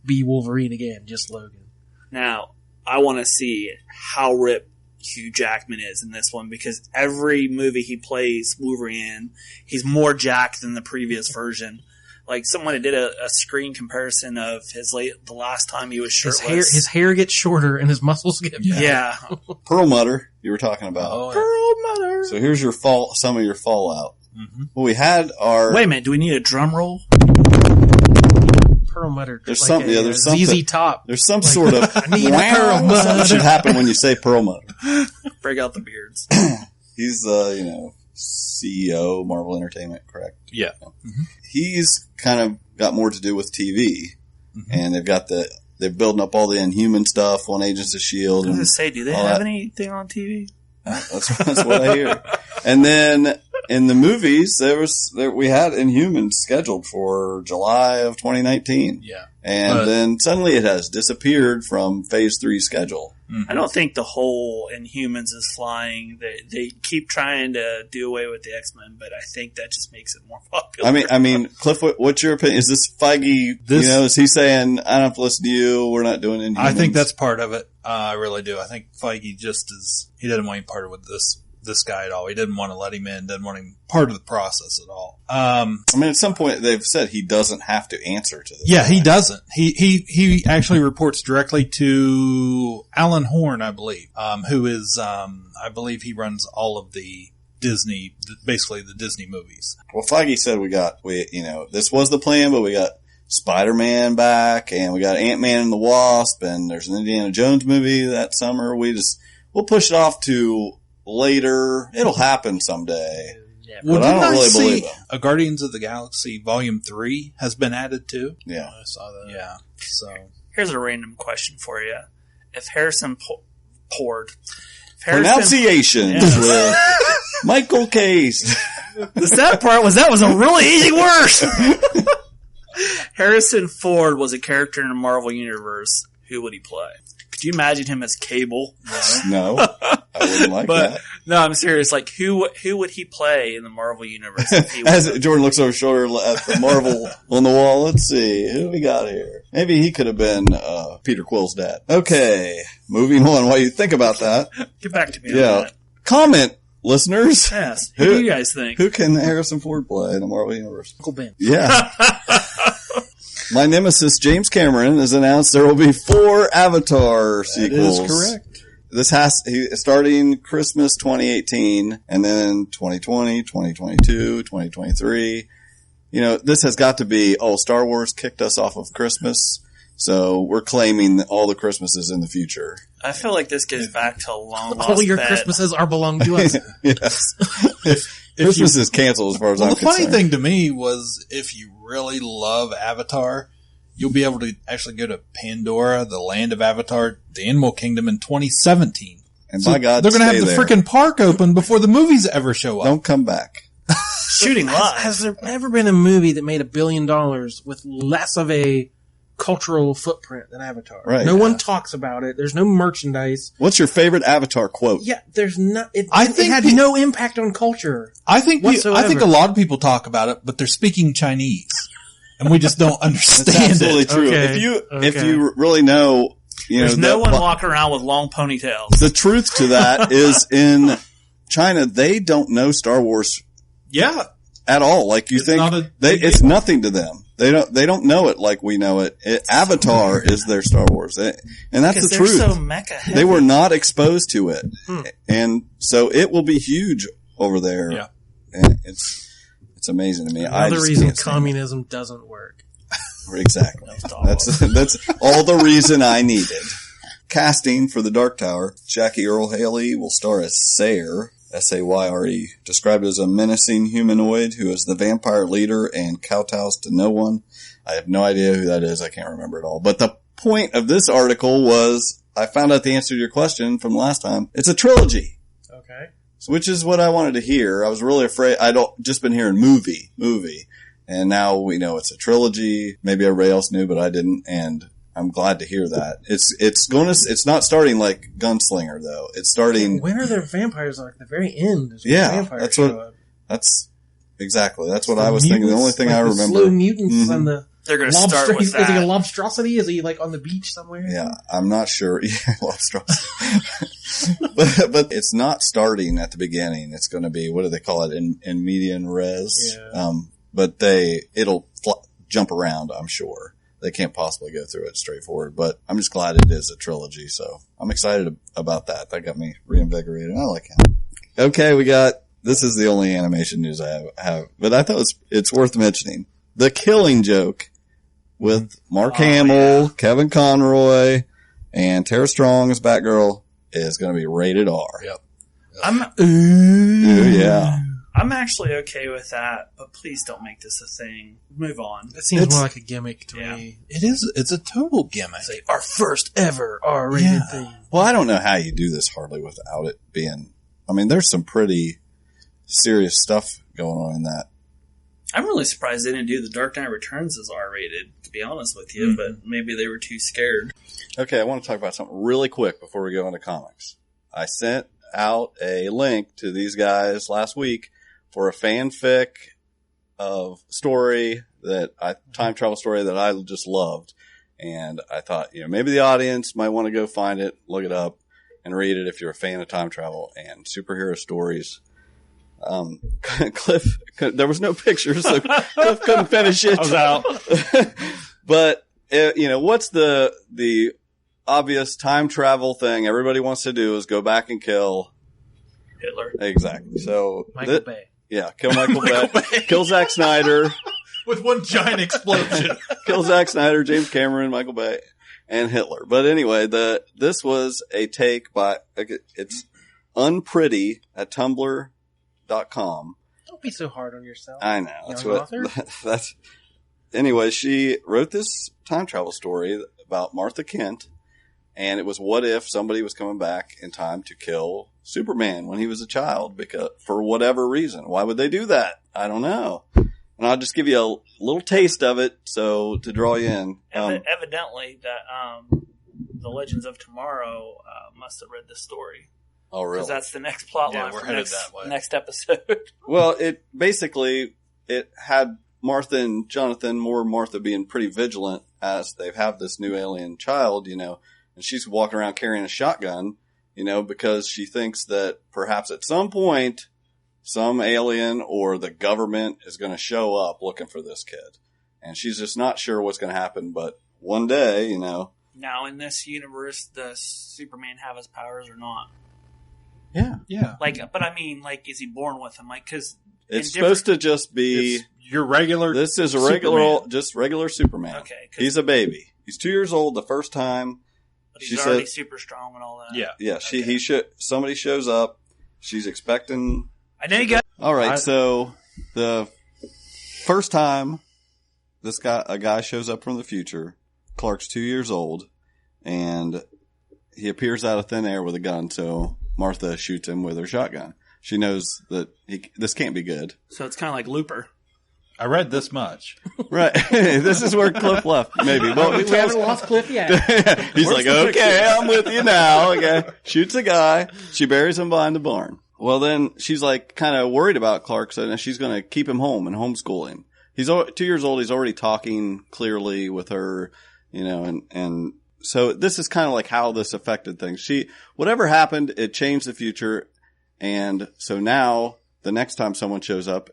be Wolverine again, just Logan. Now, I want to see how ripped Hugh Jackman is in this one, because every movie he plays Wolverine in, he's more jacked than the previous version. Like, someone did a screen comparison of the last time he was shirtless. His hair gets shorter and his muscles get bigger. Yeah. Perlmutter, you were talking about. Oh, yeah. Perlmutter. So here's your some of your fallout. Mm-hmm. Well, we had our... Wait a minute, do we need a drum roll? Perlmutter. There's like something. There's something. ZZ Top. There's some sort of I need a Perlmutter. Something should happen when you say Perlmutter. Break out the beards. He's CEO Marvel Entertainment, correct? Yeah. Mm-hmm. He's kind of got more to do with TV, and they're building up all the Inhuman stuff on Agents of S.H.I.E.L.D. I was going to say, do they have anything on TV? That's what I hear. And then in the movies, we had Inhumans scheduled for July of 2019. Yeah. And then suddenly it has disappeared from Phase 3 schedule. I don't think the whole Inhumans is flying. They keep trying to do away with the X-Men, but I think that just makes it more popular. I mean, Cliff, what's your opinion? Is this Feige, is he saying, I don't have to listen to you, we're not doing Inhumans? I think that's part of it. I really do. I think Feige he didn't want any part of this guy at all. He didn't want to let him in, didn't want him part of the process at all. I mean, at some point they've said he doesn't have to answer to this. Yeah, guy. he doesn't. He actually reports directly to Alan Horn, I believe, who is, I believe he runs all of the basically the Disney movies. Well, Feige said this was the plan, but we got Spider-Man back, and we got Ant-Man and the Wasp, and there's an Indiana Jones movie that summer. We'll push it off to later. It'll happen someday. Yeah. But I don't really believe it. A Guardians of the Galaxy Volume 3 has been added too. Yeah. I saw that. Yeah. So here's a random question for you. If Harrison Pronunciations with Michael Case. The sad part was that was a really easy word. Harrison Ford was a character in the Marvel Universe. Who would he play? Could you imagine him as Cable? No, I wouldn't like that. No, I'm serious. Like, who would he play in the Marvel Universe? As Jordan looks over his shoulder at the Marvel on the wall, let's see. Who we got here? Maybe he could have been Peter Quill's dad. Okay, moving on while you think about that. Get back to me on that. Comment, listeners. Yes. Who do you guys think? Who can Harrison Ford play in the Marvel Universe? Uncle Ben. Yeah. My nemesis, James Cameron, has announced there will be 4 Avatar sequels. That is correct. Starting Christmas 2018, and then 2020, 2022, 2023. This has got to be, Star Wars kicked us off of Christmas, so we're claiming all the Christmases in the future. I feel like this goes back to a long lost All your bet. Christmases belong to us. Yes. Christmas is canceled as far as I'm concerned. The funny thing to me was if you really love Avatar, you'll be able to actually go to Pandora, the land of Avatar, the Animal Kingdom in 2017. And by God, they're going to have the freaking park open before the movies ever show up. Don't come back. Shooting live. Has there ever been a movie that made $1 billion with less of a cultural footprint than Avatar? Right. No one talks about it. There's no merchandise. What's your favorite Avatar quote? Yeah, there's not. It think had no impact on culture. I think whatsoever. a lot of people talk about it, but they're speaking Chinese, and we just don't understand That's absolutely it. true. Okay. If you really know, There's no one walking around with long ponytails. The truth to that is in China, they don't know Star Wars. Yeah. At all. Like you think it's nothing to them. They don't know it like we know it. Avatar is their Star Wars. And that's the truth. So mecha heavy. They were not exposed to it. And so it will be huge over there. Yeah. And it's amazing to me. Another reason communism doesn't work. Exactly. That's all the reason I needed. Casting for The Dark Tower. Jackie Earle Haley will star as Sayre. Sayre, described as a menacing humanoid who is the vampire leader and kowtows to no one. I have no idea who that is. I can't remember it all. But the point of this article was, I found out the answer to your question from last time. It's a trilogy. Okay. Which is what I wanted to hear. I was really afraid. Just been hearing movie. And now we know it's a trilogy. Maybe everybody else knew, but I didn't. And I'm glad to hear that. It's not starting like Gunslinger though. It's starting. When are there vampires? Like the very end? Is when Yeah, vampires that's show what. up. That's exactly. That's what I was thinking. The only thing I remember. Slow mutants on the. They're going to start with Is he a that. lobstrosity? Is he like on the beach somewhere? Yeah, I'm not sure. Yeah, lobstrosity. but it's not starting at the beginning. It's going to be, what do they call it? In median res. Yeah. But it'll jump around, I'm sure. They can't possibly go through it straightforward, but I'm just glad it is a trilogy. So I'm excited about that. That got me reinvigorated. I like it. Okay. This is the only animation news I have, but I thought it's worth mentioning. The Killing Joke with Mark Hamill, Kevin Conroy, and Tara Strong as Batgirl is going to be rated R. Yep. Yeah. I'm actually okay with that, but please don't make this a thing. Move on. That seems more like a gimmick to me. It is. It's a total gimmick. It's like our first ever R-rated thing. Well, I don't know how you do this hardly without it being, I mean, there's some pretty serious stuff going on in that. I'm really surprised they didn't do The Dark Knight Returns as R-rated, to be honest with you, but maybe they were too scared. Okay, I want to talk about something really quick before we go into comics. I sent out a link to these guys last week for a fanfic of time travel story that I just loved. And I thought, maybe the audience might want to go find it, look it up, and read it if you're a fan of time travel and superhero stories. Cliff, there was no pictures, so Cliff couldn't finish it. I was out. But, what's the obvious time travel thing everybody wants to do is go back and kill Hitler. Exactly. So, Michael Bay. Yeah, kill Michael Bay. Kill Zack Snyder. With one giant explosion. Kill Zack Snyder, James Cameron, Michael Bay, and Hitler. But anyway, this was a take by, it's Unpretty at Tumblr.com. Don't be so hard on yourself. I know. Anyway, she wrote this time travel story about Martha Kent, and it was what if somebody was coming back in time to kill Superman when he was a child, because for whatever reason. Why would they do that? I don't know. And I'll just give you a little taste of it, so to draw you in. Evidently, that the Legends of Tomorrow must have read this story. Oh, really? Because that's the next plot line we're for headed that way. next episode. Well, it had Martha and Jonathan, more Martha being pretty vigilant as they have this new alien child, and she's walking around carrying a shotgun, because she thinks that perhaps at some point, some alien or the government is going to show up looking for this kid. And she's just not sure what's going to happen, but one day, Now, in this universe, does Superman have his powers or not? Yeah. But I mean, is he born with them? Because it's supposed to just be your regular. This is regular Superman. Okay. He's a baby. He's 2 years old the first time. But he's already super strong and all that. Yeah. Yeah. Somebody shows up. She's expecting. I know you got. All right. So the first time a guy shows up from the future, Clark's 2 years old, and he appears out of thin air with a gun. So Martha shoots him with her shotgun. She knows that this can't be good. So it's kind of like Looper. I read this much. Right. This is where Cliff left, maybe. Well, we haven't lost Cliff yet. He's like, okay, I'm with you now. Okay. Shoots a guy. She buries him behind the barn. Well, then she's kind of worried about Clark, so she's going to keep him home and homeschool him. He's 2 years old. He's already talking clearly with her, and so this is kind of like how this affected things. Whatever happened, it changed the future. And so now the next time someone shows up,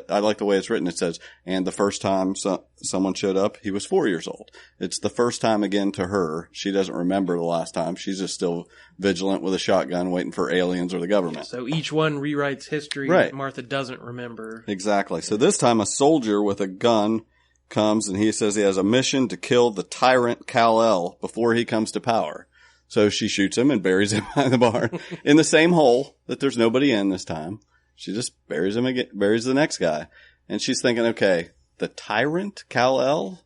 I like the way it's written. It says, and the first time someone showed up, he was 4 years old. It's the first time again to her. She doesn't remember the last time. She's just still vigilant with a shotgun waiting for aliens or the government. So each one rewrites history that Martha doesn't remember. Exactly. So this time a soldier with a gun comes and he says he has a mission to kill the tyrant Kal-El before he comes to power. So she shoots him and buries him behind the barn in the same hole that there's nobody in this time. She just buries him again, buries the next guy. And she's thinking, okay, the tyrant Kal-El,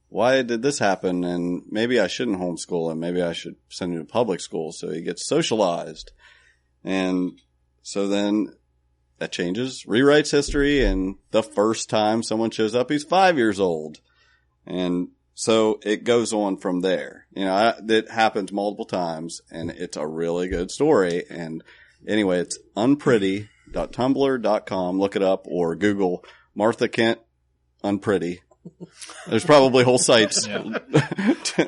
why did this happen? And maybe I shouldn't homeschool him. Maybe I should send him to public school so he gets socialized. And so then that changes, rewrites history. And the first time someone shows up, he's 5 years old. And So it goes on from there. You know, it happens multiple times, and it's a really good story. And anyway, it's unpretty.tumblr.com. Look it up, or Google Martha Kent Unpretty. There's probably whole sites dedicated to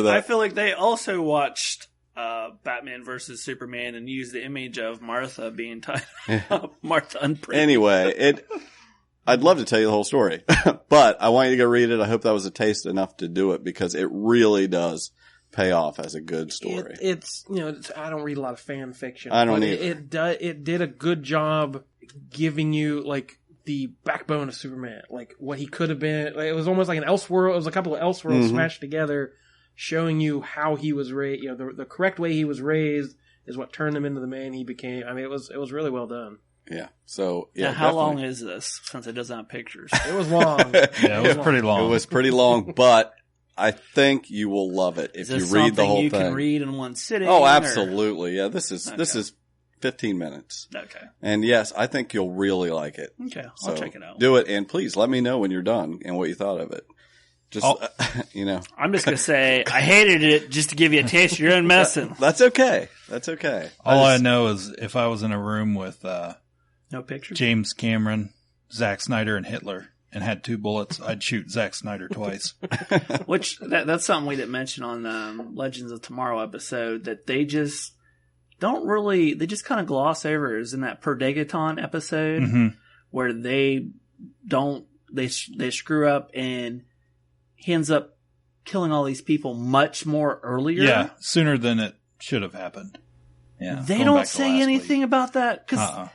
that. I feel like they also watched Batman versus Superman and used the image of Martha being titled Martha Unpretty. Anyway, I'd love to tell you the whole story, but I want you to go read it. I hope that was a taste enough to do it, because it really does pay off as a good story. It's I don't read a lot of fan fiction. I don't either. It did a good job giving you like the backbone of Superman, like what he could have been. Like, it was almost like an Elseworld. It was a couple of Elseworlds smashed together, showing you how he was raised. You know, the correct way he was raised is what turned him into the man he became. I mean, it was really well done. Yeah. So yeah. Now, how long is this? Since it doesn't have pictures, it was long. Yeah, it was pretty long. It was pretty long, but I think you will love it if you read the whole thing. You can read in one sitting. Oh, absolutely. Yeah. This is 15 minutes. Okay. And yes, I think you'll really like it. Okay. I'll check it out. Do it, and please let me know when you're done and what you thought of it. Just, I'm just going to say, I hated it just to give you a taste of your own medicine. That's okay. That's okay. All I know is if I was in a room with no pictures, James Cameron, Zack Snyder, and Hitler, and had 2 bullets, I'd shoot Zack Snyder twice. Which, that's something we didn't mention on Legends of Tomorrow episode, that they just they just kind of gloss over. Is in that Perdegaton episode where they screw up and he ends up killing all these people much more earlier. Yeah, sooner than it should have happened. Yeah, they don't say anything about that, because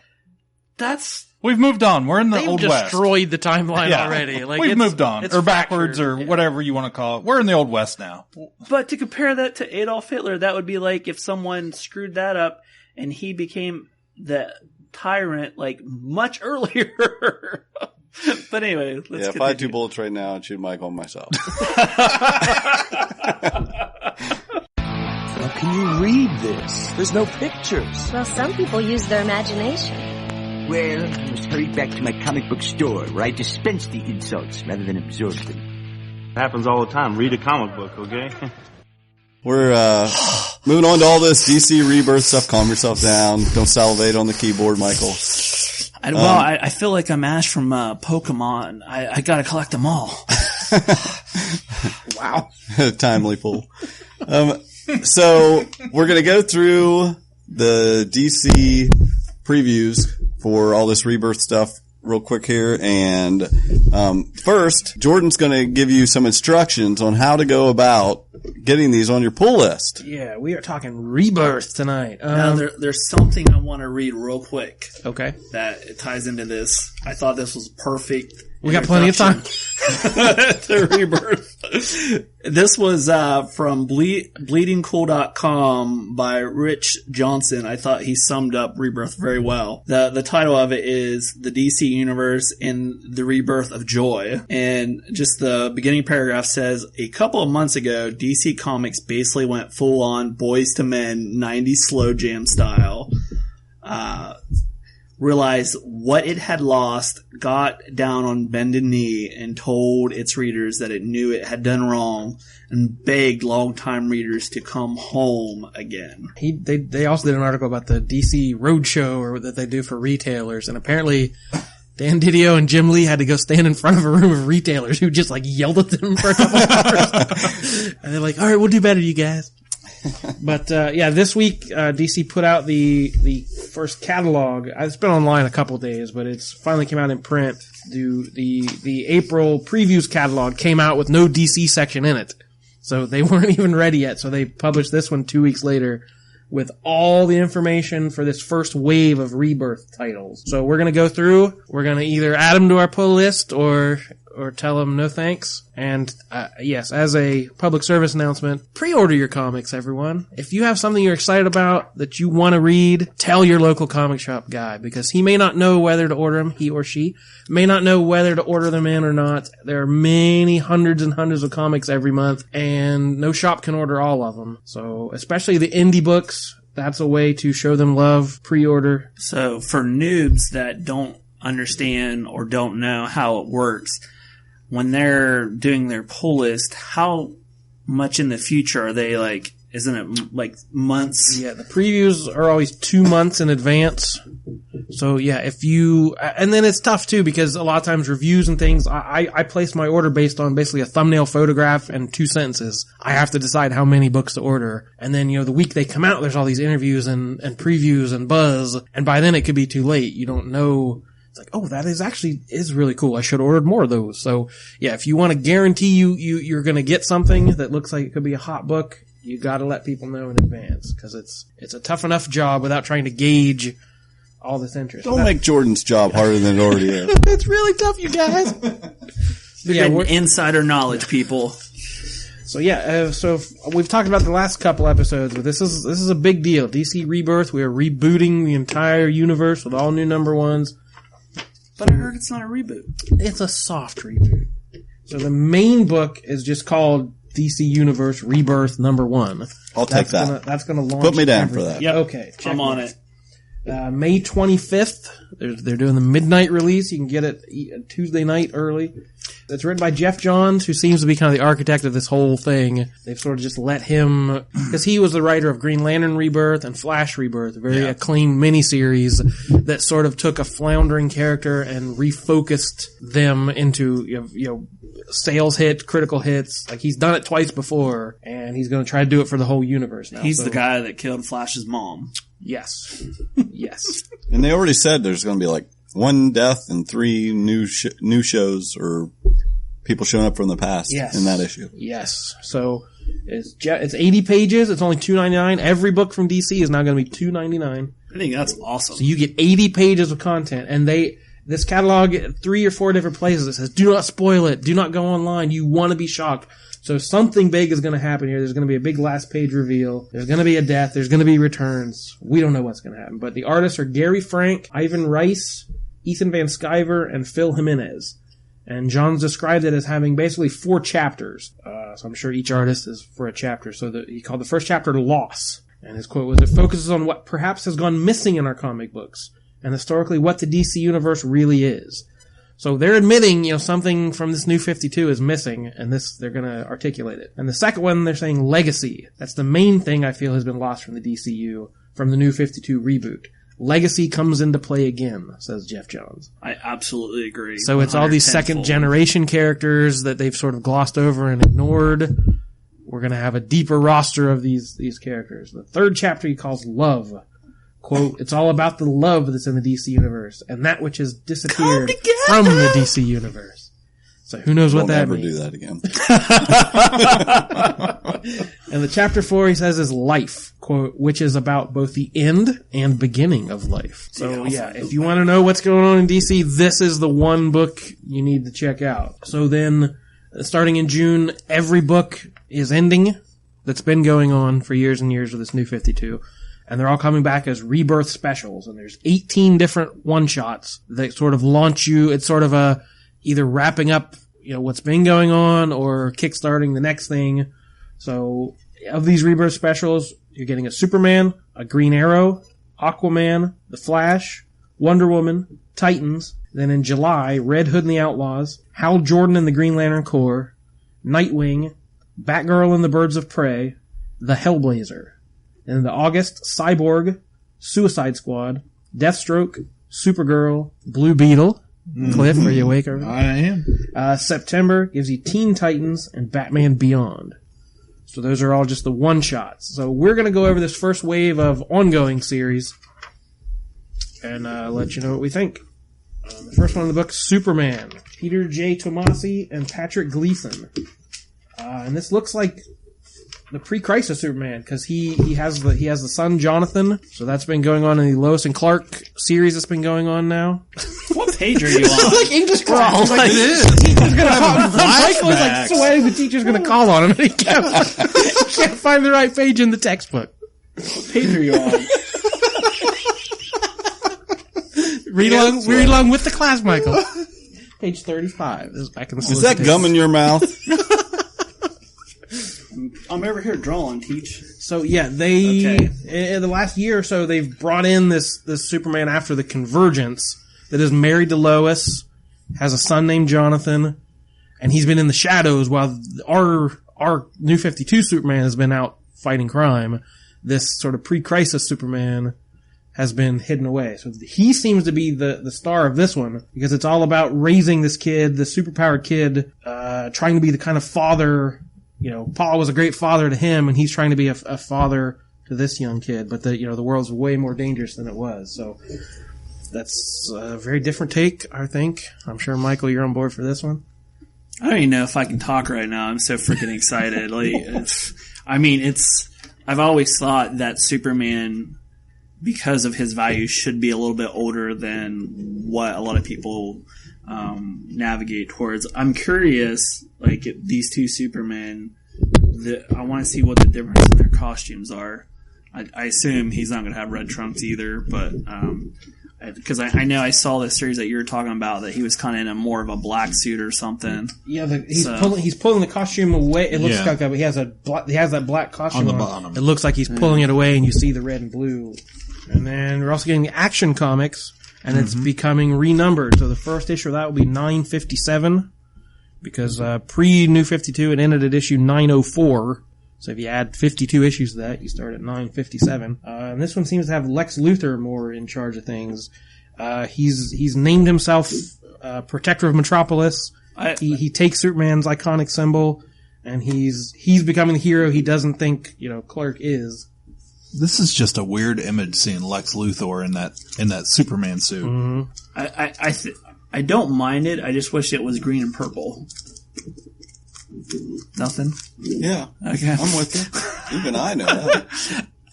we've moved on. We're in the Old West. They've destroyed the timeline already. Like, we've moved on, or backwards, or whatever you want to call it. We're in the Old West now. But to compare that to Adolf Hitler, that would be like if someone screwed that up and he became the tyrant like much earlier. But anyway, let's continue. If I had 2 bullets right now, I'd shoot Michael and myself. How can you read this? There's no pictures. Well, some people use their imagination. Well, I must hurry back to my comic book store where I dispense the insults rather than absorb them. It happens all the time. Read a comic book, okay? We're moving on to all this DC Rebirth stuff. Calm yourself down. Don't salivate on the keyboard, Michael. I feel like I'm Ash from Pokemon. I gotta collect them all. Wow. Timely pull. So we're going to go through the DC previews for all this Rebirth stuff real quick here. And first, Jordan's going to give you some instructions on how to go about getting these on your pull list. Yeah, we are talking Rebirth tonight. Now, there's something I want to read real quick. Okay. That it ties into this. I thought this was perfect. We got plenty of time. To Rebirth. This was from bleedingcool.com by Rich Johnson. I thought he summed up Rebirth very well. The title of it is The DC Universe in the Rebirth of Joy. And just the beginning paragraph says, a couple of months ago, DC Comics basically went full on Boys to Men 90s slow jam style. Realized what it had lost, got down on bended knee, and told its readers that it knew it had done wrong, and begged longtime readers to come home again. They also did an article about the DC Roadshow, or that they do for retailers, and apparently Dan Didio and Jim Lee had to go stand in front of a room of retailers who just like yelled at them for a couple hours. And they're like, all right, we'll do better, you guys. But this week DC put out the first catalog. It's been online a couple of days, but it's finally came out in print. The April previews catalog came out with no DC section in it, so they weren't even ready yet. So they published this one 2 weeks later with all the information for this first wave of Rebirth titles. So we're gonna go through. We're gonna either add them to our pull list or tell them no thanks. And yes, as a public service announcement, pre-order your comics, everyone. If you have something you're excited about that you want to read, tell your local comic shop guy, because he may not know whether to order them, he or she may not know whether to order them in or not. There are many hundreds and hundreds of comics every month, and no shop can order all of them. So especially the indie books, that's a way to show them love. Pre-order. So for noobs that don't understand or don't know how it works, when they're doing their pull list, how much in the future are they like? Isn't it like months? Yeah, the previews are always 2 months in advance. So yeah, and then it's tough too because a lot of times reviews and things, I place my order based on basically a thumbnail photograph and 2 sentences. I have to decide how many books to order. And then, the week they come out, there's all these interviews and previews and buzz. And by then it could be too late. You don't know. It's like, oh, that is really cool. I should have ordered more of those. So yeah, if you want to guarantee you're going to get something that looks like it could be a hot book, you got to let people know in advance because it's a tough enough job without trying to gauge all this interest. Don't make Jordan's job harder than it already is. It's really tough, you guys. We're insider knowledge, people. So yeah, so we've talked about the last couple episodes, but this is a big deal. DC Rebirth. We are rebooting the entire universe with all new number ones. But I heard it's not a reboot. It's a soft reboot. So the main book is just called DC Universe Rebirth number 1. I'll take that. That's going to launch. Put me down for that. Yeah, okay. I'm on it. May 25th. They're doing the midnight release. You can get it Tuesday night early. It's written by Jeff Johns, who seems to be kind of the architect of this whole thing. They've sort of just let him, because he was the writer of Green Lantern Rebirth and Flash Rebirth, a very acclaimed miniseries that sort of took a floundering character and refocused them into, sales hit, critical hits. Like, he's done it twice before, and he's going to try to do it for the whole universe now. He's the guy that killed Flash's mom. Yes. Yes. And they already said there's going to be like 1 death and 3 new shows or people showing up from the past in that issue. Yes. So it's 80 pages. It's only $2.99. Every book from DC is now going to be $2.99. I think that's awesome. So you get 80 pages of content, and this catalog at 3 or 4 different places. It says, do not spoil it. Do not go online. You want to be shocked. So something big is going to happen here. There's going to be a big last page reveal. There's going to be a death. There's going to be returns. We don't know what's going to happen. But the artists are Gary Frank, Ivan Rice, Ethan Van Sciver, and Phil Jimenez. And Johns described it as having basically 4 chapters. So I'm sure each artist is for a chapter. So he called the first chapter Loss. And his quote was, it focuses on what perhaps has gone missing in our comic books, and historically what the DC Universe really is. So they're admitting, something from this new 52 is missing, and they're gonna articulate it. And the second one, they're saying legacy. That's the main thing I feel has been lost from the DCU, from the new 52 reboot. Legacy comes into play again, says Jeff Johns. I absolutely agree. So it's all these second generation characters that they've sort of glossed over and ignored. We're gonna have a deeper roster of these characters. The third chapter he calls Love. Quote, it's all about the love that's in the DC Universe and that which has disappeared from the DC Universe. So who knows what that means. We'll never do that again. And the chapter 4, he says, is Life, quote, which is about both the end and beginning of life. So yeah, if you want to know what's going on in DC, this is the one book you need to check out. So then, starting in June, every book is ending that's been going on for years and years with this new 52. And they're all coming back as Rebirth specials. And there's 18 different one-shots that sort of launch you. It's sort of either wrapping up, what's been going on or kickstarting the next thing. So of these Rebirth specials, you're getting a Superman, a Green Arrow, Aquaman, The Flash, Wonder Woman, Titans. Then in July, Red Hood and the Outlaws, Hal Jordan and the Green Lantern Corps, Nightwing, Batgirl and the Birds of Prey, The Hellblazer. And in August, Cyborg, Suicide Squad, Deathstroke, Supergirl, Blue Beetle. Cliff, are you awake? I am. September gives you Teen Titans and Batman Beyond. So those are all just the one-shots. So we're going to go over this first wave of ongoing series and let you know what we think. The first one in the book, Superman. Peter J. Tomasi and Patrick Gleason. And this looks like the pre-Crisis Superman, because he has the son Jonathan, so that's been going on in the Lois and Clark series that's been going on now. What page are you on? Like English class. Like, it is. The teacher's gonna Michael is like sweating. The teacher's gonna call on him, and he can't find the right page in the textbook. What page are you on? Read along with the class, Michael. Page 35. Is that gum in your mouth? I'm over here drawing, Teach. So yeah, in the last year or so, they've brought in this Superman after the Convergence that is married to Lois, has a son named Jonathan, and he's been in the shadows while our New 52 Superman has been out fighting crime. This sort of pre-crisis Superman has been hidden away. So he seems to be the star of this one because it's all about raising this kid, the superpowered kid, trying to be the kind of father, Paul was a great father to him and he's trying to be a father to this young kid, but the world's way more dangerous than it was. So that's a very different take, I think. I'm sure, Michael, you're on board for this one. I don't even know if I can talk right now. I'm so freaking excited. I've always thought that Superman, because of his values, should be a little bit older than what a lot of people navigate towards. I'm curious, these two Supermen, I want to see what the difference in their costumes are. I assume he's not going to have red trunks either, but because I know I saw the series that you were talking about that he was kind of in more of a black suit or something. Yeah, he's pulling the costume away. It looks like he has that black costume on the bottom. It looks like he's pulling it away, and you see the red and blue. And then we're also getting the Action Comics, and it's becoming renumbered. So the first issue of that will be 957, because pre-New 52 it ended at issue 904. So if you add 52 issues to that, you start at 957. And this one seems to have Lex Luthor more in charge of things. He's named himself Protector of Metropolis. He takes Superman's iconic symbol, and he's becoming the hero he doesn't think Clark is. This is just a weird image seeing Lex Luthor in that Superman suit. Mm-hmm. I don't mind it. I just wish it was green and purple. Nothing? Yeah. Okay. I'm with you. Even I know that.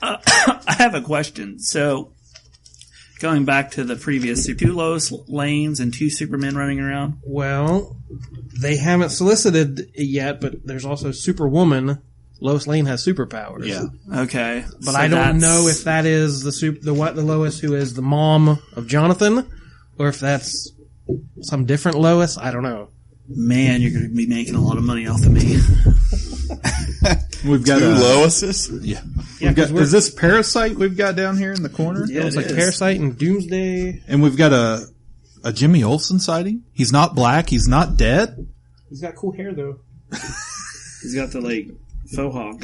I have a question. So, going back to the previous, 2 Lois Lanes and 2 Supermen running around? Well, they haven't solicited it yet, but there's also Superwoman. Lois Lane has superpowers. Yeah. Okay. But so I don't know if that is the Lois who is the mom of Jonathan, or if that's some different Lois. I don't know. Man, you're going to be making a lot of money off of me. We've got 2 Loises? Yeah. Is this Parasite we've got down here in the corner? Yeah, it's like Parasite and Doomsday. And we've got a Jimmy Olsen sighting. He's not black. He's not dead. He's got cool hair, though. He's got the, faux hawk.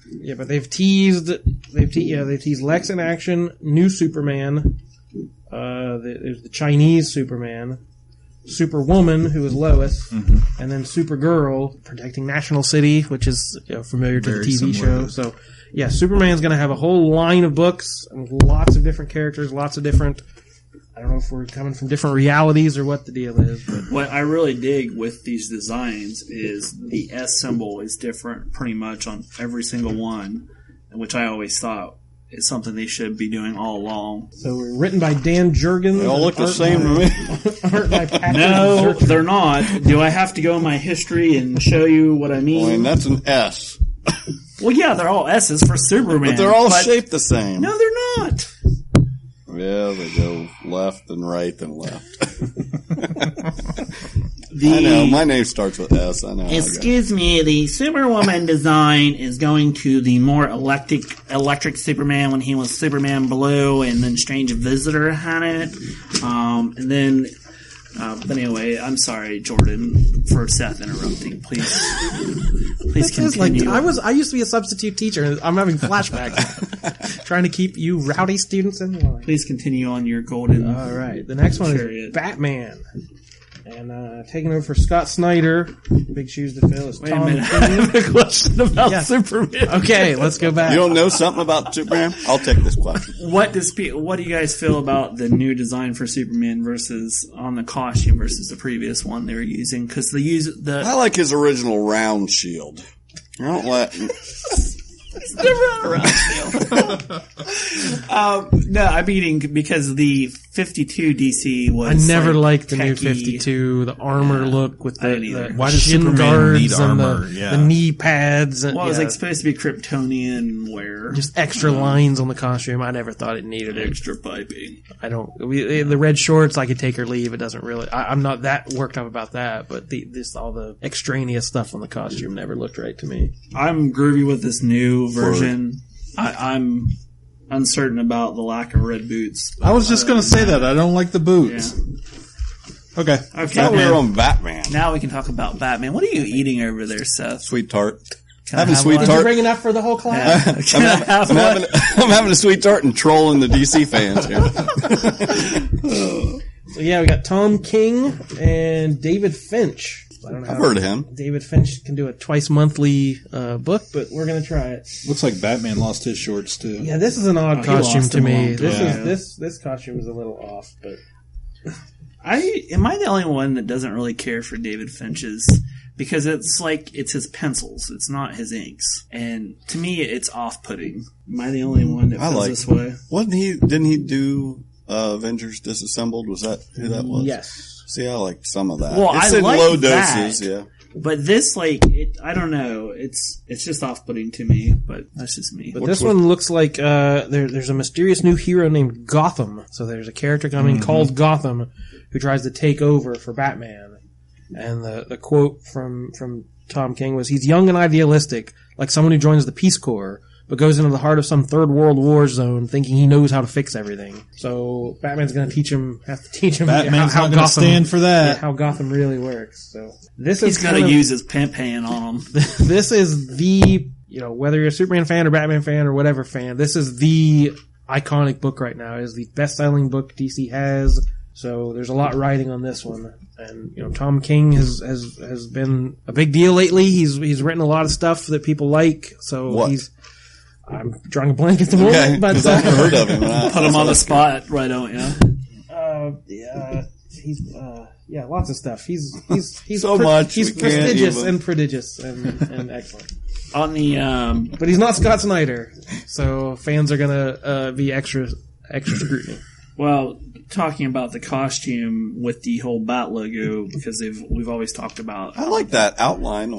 Yeah, but they've teased Lex in action, new Superman, there's the Chinese Superman, Superwoman, who is Lois, and then Supergirl, protecting National City, which is familiar to the TV show. So, yeah, Superman's going to have a whole line of books, and lots of different characters, lots of different... I don't know if we're coming from different realities or what the deal is. But. What I really dig with these designs is the S symbol is different pretty much on every single one, which I always thought is something they should be doing all along. So we're written by Dan Jurgens. They all look the same to me. Art by Patrick No, Zirkin. they're not. Do I have to go in my history and show you what I mean? Well, and that's an S. Well, yeah, they're all S's for Superman. But they're all shaped the same. No, they're not. Yeah, they go left and right and left. I know, my name starts with S. I know. Excuse me, the Superwoman design is going to the more electric Superman when he was Superman Blue, and then Strange Visitor had it. And then, but anyway, I'm sorry, Jordan, for Seth interrupting. Please continue. I used to be a substitute teacher, and I'm having flashbacks. Trying to keep you rowdy students in line. Please continue on your golden. All right, the next one is Batman. And taking over for Scott Snyder, big shoes to fill, is Wait Tom a minute. I have a question about Superman. Okay, let's go back. You don't know something about Superman? I'll take this question. What do you guys feel about the new design for Superman versus on the costume versus the previous one they were using? Because I like his original round shield. I don't let. It's never around shield. No, I'm meaning because the 52 DC was. I never liked the techie. new 52, the armor look with the Why does shin Superman guards need and armor? the knee pads. And, Well, it was like supposed to be Kryptonian wear. just extra lines on the costume. I never thought it needed it. Extra piping. I don't. The red shorts, I could take or leave. It doesn't really. I'm not that worked up about that, but all the extraneous stuff on the costume never looked right to me. I'm groovy with this new version. I'm uncertain about the lack of red boots. I was just going to say that. I don't like the boots. Okay. I thought we were on Batman. Now we can talk about Batman. What are you eating over there, Seth? Sweet tart. Having sweet tart. Did you bring enough for the whole class? I'm having a sweet tart and trolling the DC fans here. So yeah, we got Tom King and David Finch. I don't know I've heard of him. David Finch can do a twice monthly book, but we're going to try it. Looks like Batman lost his shorts too. Yeah, this is an odd costume to me. This costume is a little off, but am I the only one that doesn't really care for David Finch's? Because it's like it's his pencils, it's not his inks, and to me it's off-putting. Am I the only one that feels this way? Didn't he do Avengers Disassembled? Was that who that was? Yes. See, I like some of that. Well, it's in low doses, yeah. But this, I don't know. It's just off-putting to me, but that's just me. But this one looks like there's a mysterious new hero named Gotham. So there's a character coming called Gotham who tries to take over for Batman. And the quote from Tom King was, "He's young and idealistic, like someone who joins the Peace Corps, but goes into the heart of some third world war zone thinking he knows how to fix everything." So Batman's going to have to teach him Batman's how not going to stand for that. How Gotham really works. So he's going to use his pimp hand on him. This is the, whether you're a Superman fan or Batman fan or whatever fan, this is the iconic book right now. It is the best-selling book DC has. So there's a lot riding on this one, and Tom King has been a big deal lately. He's written a lot of stuff that people like. So I'm drawing a blank at the moment, but I've never heard of him. Put him on the spot, right? Don't you? He's lots of stuff. He's so much. He's prestigious and prodigious and excellent. On the but he's not Scott Snyder, so fans are gonna be extra scrutiny. Well, talking about the costume with the whole bat logo, because we've always talked about. I like that outline.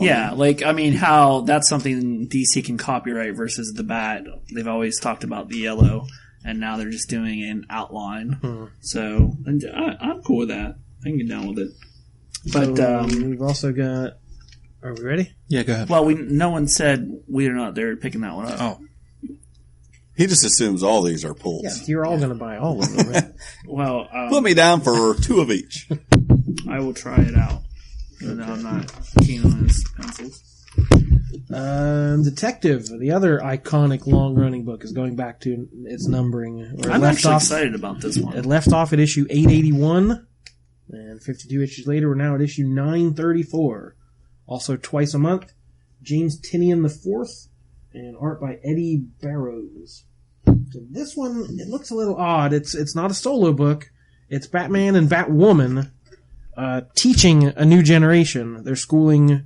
How that's something DC can copyright versus the bat. They've always talked about the yellow, and now they're just doing an outline. So, and I'm cool with that. I can get down with it. But we've also got. Are we ready? Yeah, go ahead. Well, no one said we are not there picking that one up. Oh. He just assumes all these are pulls. Yeah, you're all going to buy all of them, right? Well, put me down for 2 of each. I will try it out. But I'm not keen on his pencils. Detective, the other iconic long-running book, is going back to its numbering. I'm actually excited about this one. It left off at issue 881, and 52 issues later, we're now at issue 934. Also twice a month, James Tynion IV, and art by Eddie Barrows. So this one, it looks a little odd. It's not a solo book. It's Batman and Batwoman teaching a new generation. They're schooling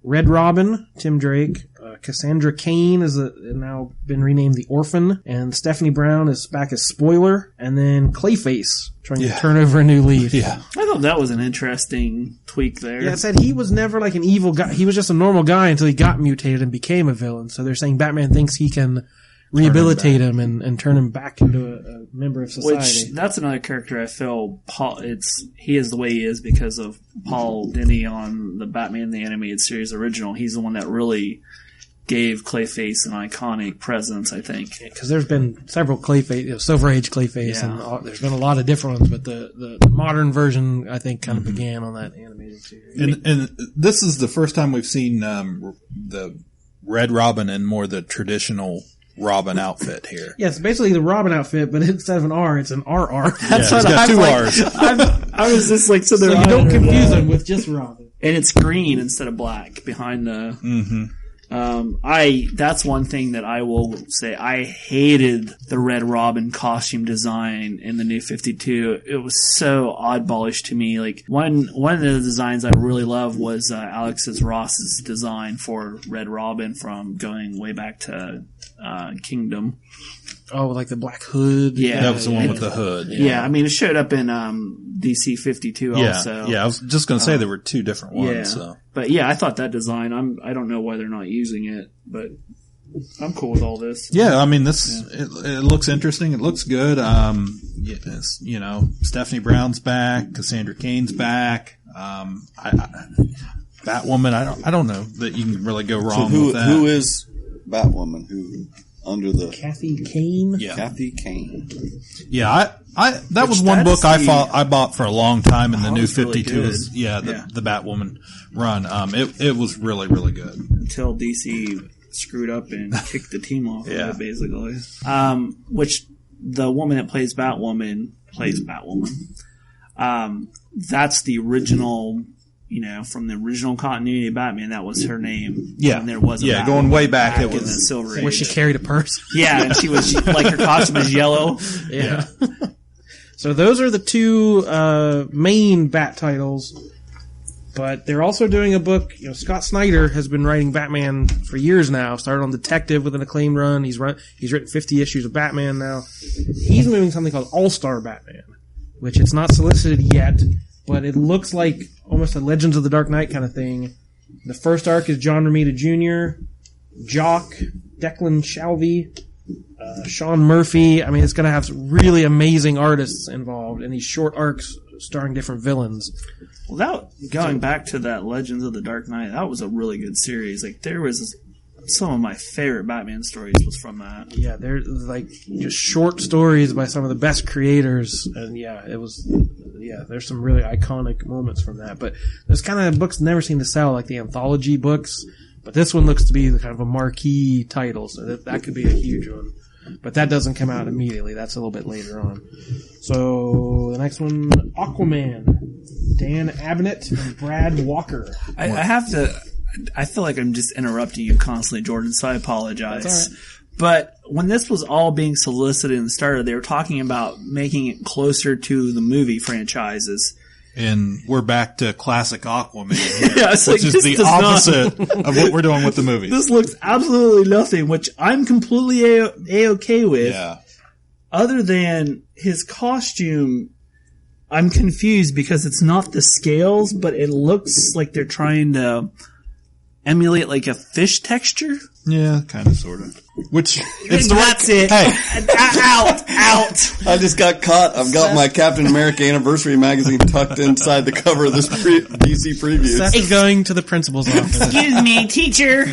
Red Robin, Tim Drake, Cassandra Cain is now been renamed the Orphan, and Stephanie Brown is back as Spoiler, and then Clayface trying to turn over a new leaf. Yeah, I thought that was an interesting tweak there. Yeah, it said he was never like an evil guy. He was just a normal guy until he got mutated and became a villain. So they're saying Batman thinks he can rehabilitate him and turn him back into a member of society. Which, that's another character I feel he is the way he is because of Paul Dini on the Batman the Animated Series original. He's the one that really gave Clayface an iconic presence, I think. Because there's been several Clayface, Silver Age Clayface, and there's been a lot of different ones, but the modern version, I think, kind of began on that animated series. And this is the first time we've seen the Red Robin in more the traditional Robin outfit here. Yeah, it's basically the Robin outfit, but instead of an R, it's an RR. That's what got 2 R's. I was just like, so you don't confuse them with just Robin. And it's green instead of black behind the. Mm-hmm. That's one thing that I will say. I hated the Red Robin costume design in the New 52. It was so oddballish to me. Like one of the designs I really loved was Alexis Ross's design for Red Robin from going way back to Kingdom. Oh, like the black hood? Yeah. That was the one with the hood. Yeah, I mean, it showed up in DC 52 also. Yeah, I was just going to say there were 2 different ones. Yeah. So. But yeah, I thought that design, I don't know why they're not using it, but I'm cool with all this. Yeah, I mean, it looks interesting. It looks good. Stephanie Brown's back. Cassandra Cain's back. Batwoman, I don't know that you can really go wrong with that. Who is Batwoman? under the Kathy Kane. Yeah. Kathy Kane. Yeah, that was one book I bought for a long time, and the new 52 was the Batwoman run. It was really, really good until DC screwed up and kicked the team off of it, basically. Which the woman that plays Batwoman. That's the original, from the original continuity of Batman. That was her name. Yeah, and there was going way back. It was in the Silver Age. Where she carried a purse. Yeah, and she was like her costume is yellow. Yeah. So those are the two main Bat titles. But they're also doing a book. Scott Snyder has been writing Batman for years now. Started on Detective with an acclaim run. He's written 50 issues of Batman now. He's moving something called All-Star Batman, which it's not solicited yet, but it looks like almost a Legends of the Dark Knight kind of thing. The first arc is John Romita Jr., Jock, Declan Shalvey, Sean Murphy. I mean, it's going to have really amazing artists involved in these short arcs starring different villains. Without going back to that Legends of the Dark Knight, that was a really good series. Like, there was some of my favorite Batman stories was from that. Yeah, they're like just short stories by some of the best creators, and there's some really iconic moments from that. But those kind of books never seem to sell, like the anthology books. But this one looks to be kind of a marquee title, so that could be a huge one. But that doesn't come out immediately. That's a little bit later on. So the next one, Aquaman. Dan Abnett and Brad Walker. I feel like I'm just interrupting you constantly, Jordan, so I apologize. That's all right. But when this was all being solicited and started, they were talking about making it closer to the movie franchises. And we're back to classic Aquaman, which is the opposite of what we're doing with the movies. This looks absolutely nothing, which I'm completely A-okay with. Yeah. Other than his costume, I'm confused because it's not the scales, but it looks like they're trying to emulate like a fish texture. Yeah, kind of, sort of. Which that's it. Hey, out. I just got caught. I've got my Captain America Anniversary magazine tucked inside the cover of this DC preview. Seth is going to the principal's office. Excuse me, teacher.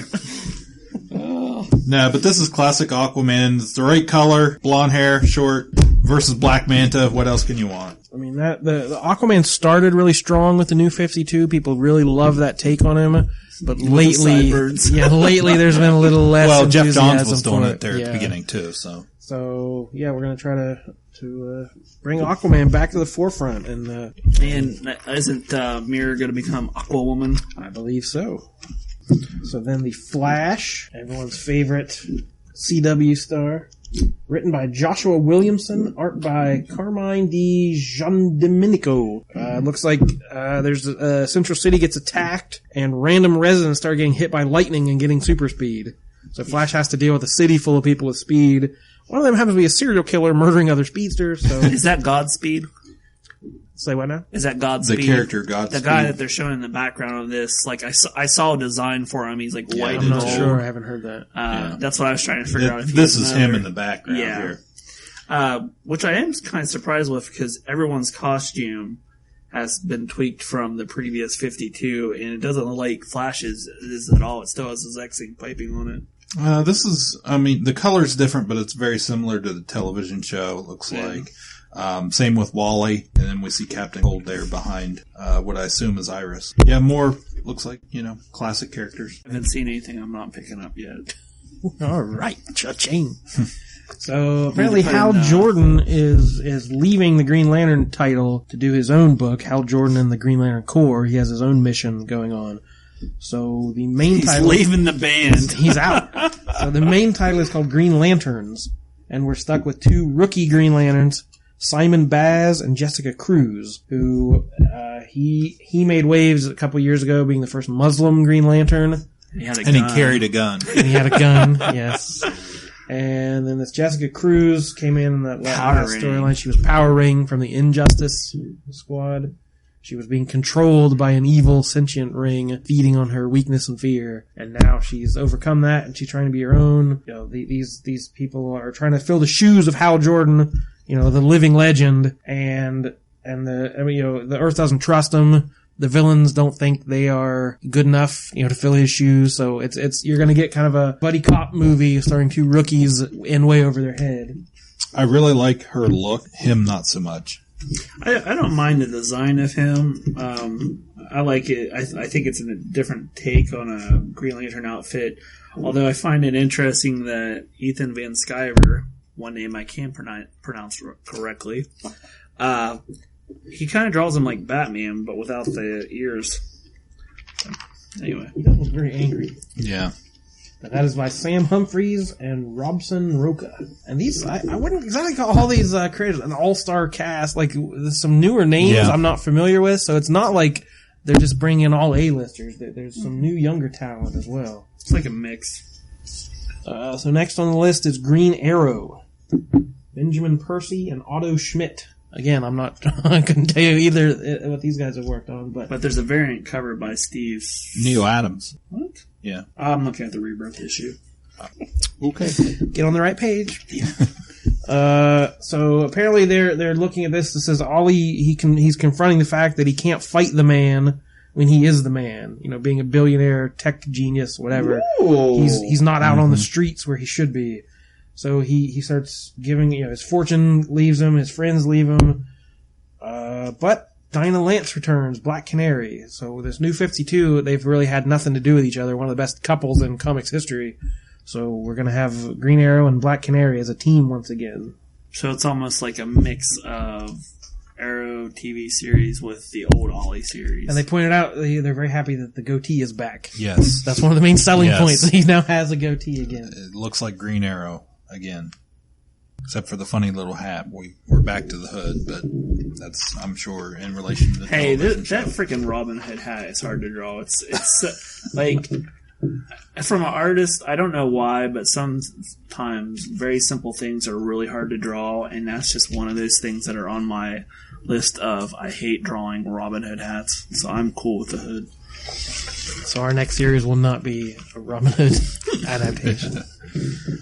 No, but this is classic Aquaman. It's the right color, blonde hair, short, versus Black Manta. What else can you want? I mean, the Aquaman started really strong with the New 52. People really love that take on him. But lately there's been a little less. Well, Jeff enthusiasm Johns was doing it there at yeah. the beginning too. So yeah, we're gonna try to bring Aquaman back to the forefront, and isn't Mirror gonna become Aquawoman? I believe so. So then the Flash, everyone's favorite CW star, written by Joshua Williamson, art by Carmine Di Giandomenico. Looks like there's Central City gets attacked, and random residents start getting hit by lightning and getting super speed. So Flash has to deal with a city full of people with speed. One of them happens to be a serial killer murdering other speedsters. So is that Godspeed? Say what now? Is that Godspeed? The character Godspeed. The guy that they're showing in the background of this, like I saw a design for him. He's like white and I'm not gold. sure. I haven't heard that. That's what I was trying to figure out. If this is him in the background here. Which I am kind of surprised with because everyone's costume has been tweaked from the previous 52, and it doesn't look like Flash's is at all. It still has his X-ing piping on it. The color's different, but it's very similar to the television show, it looks like. Same with Wally, and then we see Captain Cold there behind what I assume is Iris. Yeah, more looks like, classic characters. I haven't seen anything I'm not picking up yet. All right, cha-ching. So apparently Hal Jordan is leaving the Green Lantern title to do his own book, Hal Jordan and the Green Lantern Corps. He has his own mission going on. So the main title... He's leaving the band. He's out. So the main title is called Green Lanterns, and we're stuck with two rookie Green Lanterns, Simon Baz and Jessica Cruz, who he made waves a couple years ago being the first Muslim Green Lantern. He carried a gun. And he had a gun, yes. And then this Jessica Cruz came in that last storyline. She was Power Ring from the Injustice Squad. She was being controlled by an evil sentient ring, feeding on her weakness and fear. And now she's overcome that, and she's trying to be her own. These people are trying to fill the shoes of Hal Jordan, the living legend, and the Earth doesn't trust him. the villains don't think they are good enough, to fill his shoes. So you're going to get kind of a buddy cop movie starring two rookies in way over their head. I really like her look. Him, not so much. I don't mind the design of him. I like it. I think it's a different take on a Green Lantern outfit. Although I find it interesting that Ethan Van Sciver, one name I can pronounce correctly, he kind of draws him like Batman, but without the ears. Anyway. He was very angry. Yeah. And that is by Sam Humphries and Robson Roca. And these, I wouldn't exactly call all these creators an all-star cast. Like, there's some newer names I'm not familiar with, so it's not like they're just bringing in all A-listers. There's some new, younger talent as well. It's like a mix. So next on the list is Green Arrow. Benjamin Percy and Otto Schmidt. Again, I couldn't tell you either what these guys have worked on, but there's a variant cover by Steve Neil Adams. What? Yeah. I'm looking at the Rebirth issue. Okay. Get on the right page. So apparently they're looking at this. It says he's confronting the fact that he can't fight the man when he is the man. Being a billionaire, tech genius, whatever. Ooh. He's not out on the streets where he should be. So he starts giving, his fortune leaves him, his friends leave him. But Dinah Lance returns, Black Canary. So this new 52, they've really had nothing to do with each other. One of the best couples in comics history. So we're going to have Green Arrow and Black Canary as a team once again. So it's almost like a mix of Arrow TV series with the old Ollie series. And they pointed out they're very happy that the goatee is back. Yes. That's one of the main selling points. He now has a goatee again. It looks like Green Arrow again. Except for the funny little hat. We're back to the hood, but that's, I'm sure, in relation to the that freaking Robin Hood hat is hard to draw. It's like, from an artist, I don't know why, but sometimes very simple things are really hard to draw, and that's just one of those things that are on my list of I hate drawing Robin Hood hats, so I'm cool with the hood. So our next series will not be a Robin Hood adaptation.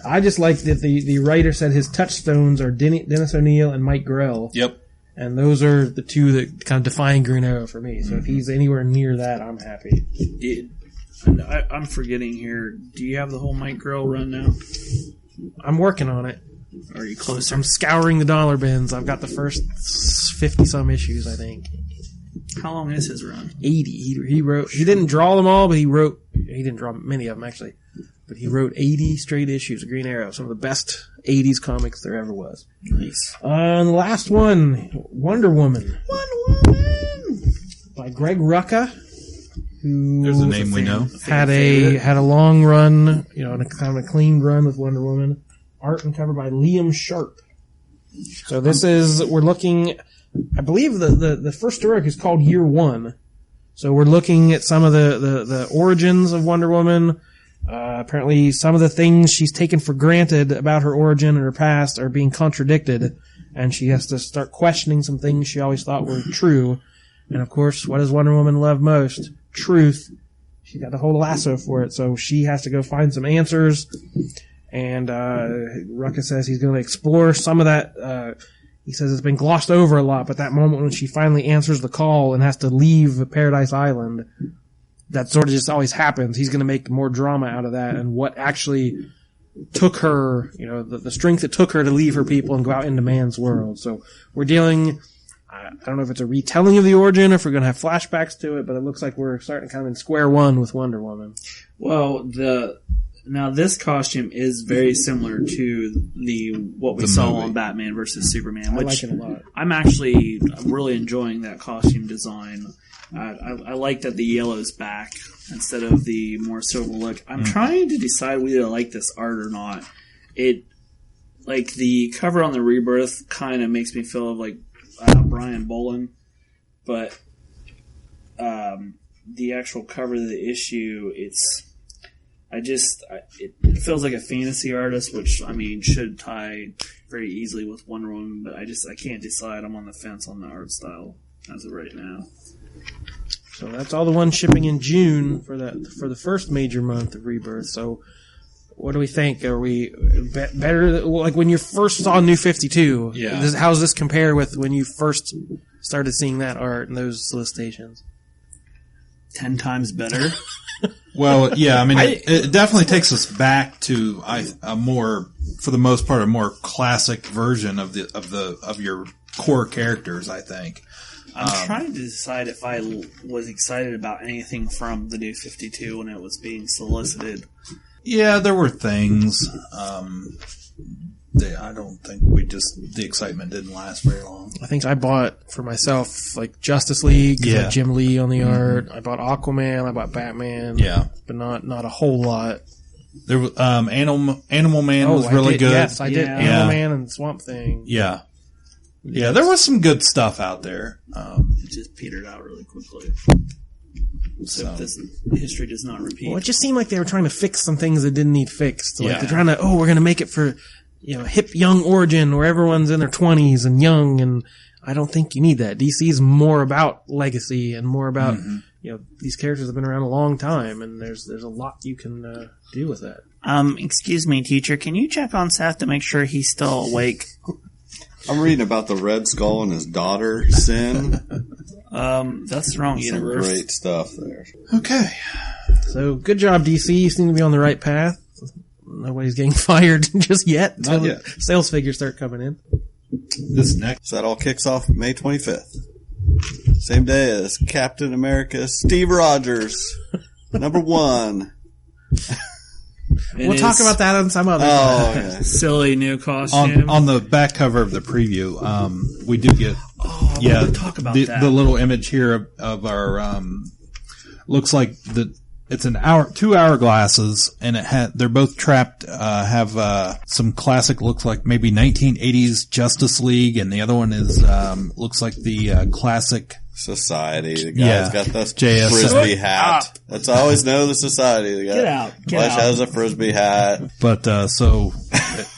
I just like that the writer said his touchstones are Dennis O'Neil and Mike Grell. Yep. And those are the two that kind of define Green Arrow for me. So if he's anywhere near that, I'm happy. I'm forgetting here. Do you have the whole Mike Grell run now? I'm working on it. Are you closer? I'm scouring the dollar bins. I've got the first 50-some issues, I think. How long is his run? 80. He wrote. He didn't draw them all, but he wrote. He didn't draw many of them actually, but he wrote 80 straight issues of Green Arrow. Some of the best 80s comics there ever was. Nice. And the last one, Wonder Woman. Wonder Woman by Greg Rucka, who there's a name we know. Had a long run, and a kind of a clean run with Wonder Woman. Art and cover by Liam Sharp. So this is, we're looking, I believe the first story is called Year One. So we're looking at some of the origins of Wonder Woman. Apparently some of the things she's taken for granted about her origin and her past are being contradicted. And she has to start questioning some things she always thought were true. And of course, what does Wonder Woman love most? Truth. She's got to hold a lasso for it. So she has to go find some answers. And Rucka says he's going to explore some of that. He says it's been glossed over a lot, but that moment when she finally answers the call and has to leave Paradise Island, that sort of just always happens. He's going to make more drama out of that and what actually took her, the strength it took her to leave her people and go out into man's world. So we're dealing, I don't know if it's a retelling of the origin or if we're going to have flashbacks to it, but it looks like we're starting kind of in square one with Wonder Woman. Well, now this costume is very similar to what we saw on Batman versus Superman, which I like it a lot. I'm actually really enjoying that costume design. I like that the yellow's back instead of the more silver look. I'm trying to decide whether I like this art or not. Like the cover on the Rebirth kind of makes me feel like Brian Bolland, but the actual cover of the issue, it feels like a fantasy artist, which should tie very easily with Wonder Woman, but I can't decide. I'm on the fence on the art style as of right now. So that's all the ones shipping in June for the first major month of Rebirth. So what do we think? Are we better? Like when you first saw New 52, how does this compare with when you first started seeing that art and those solicitations? 10 times better. Well, yeah, I mean, it definitely takes us back to a more, for the most part, a more classic version of your core characters, I think. I'm trying to decide if I was excited about anything from the New 52 when it was being solicited. Yeah, there were things. I don't think the excitement didn't last very long. I think I bought for myself like Justice League, like Jim Lee on the art. I bought Aquaman, I bought Batman. Yeah, but not a whole lot. There was Animal Man was really good. Yes, I did Animal Man and Swamp Thing. Yeah. Yeah, there was some good stuff out there. It just petered out really quickly. So this history does not repeat. Well, it just seemed like they were trying to fix some things that didn't need fixed. Like they're trying to, we're going to make it for, hip young origin where everyone's in their 20s and young, and I don't think you need that. DC's more about legacy and more about, these characters have been around a long time, and there's a lot you can do with that. Excuse me, teacher, can you check on Seth to make sure he's still awake? I'm reading about the Red Skull and his daughter, Sin. That's the wrong universe. Some great stuff there. Okay. So, good job, DC. You seem to be on the right path. Nobody's getting fired just yet. Not yet. Sales figures start coming in. This next. So that all kicks off May 25th. Same day as Captain America, Steve Rogers. Number 1. We'll talk about that on some other okay. Silly new costume. On the back cover of the preview, we do get talk about that. The little image here of our looks like it's 2 hourglasses, and they're both trapped, have some classic, looks like maybe 1980s Justice League, and the other one is looks like the classic Society. The guy's got the JSO. Frisbee hat. That's I always know the Society. The guy. Get out. Flash has a Frisbee hat. But so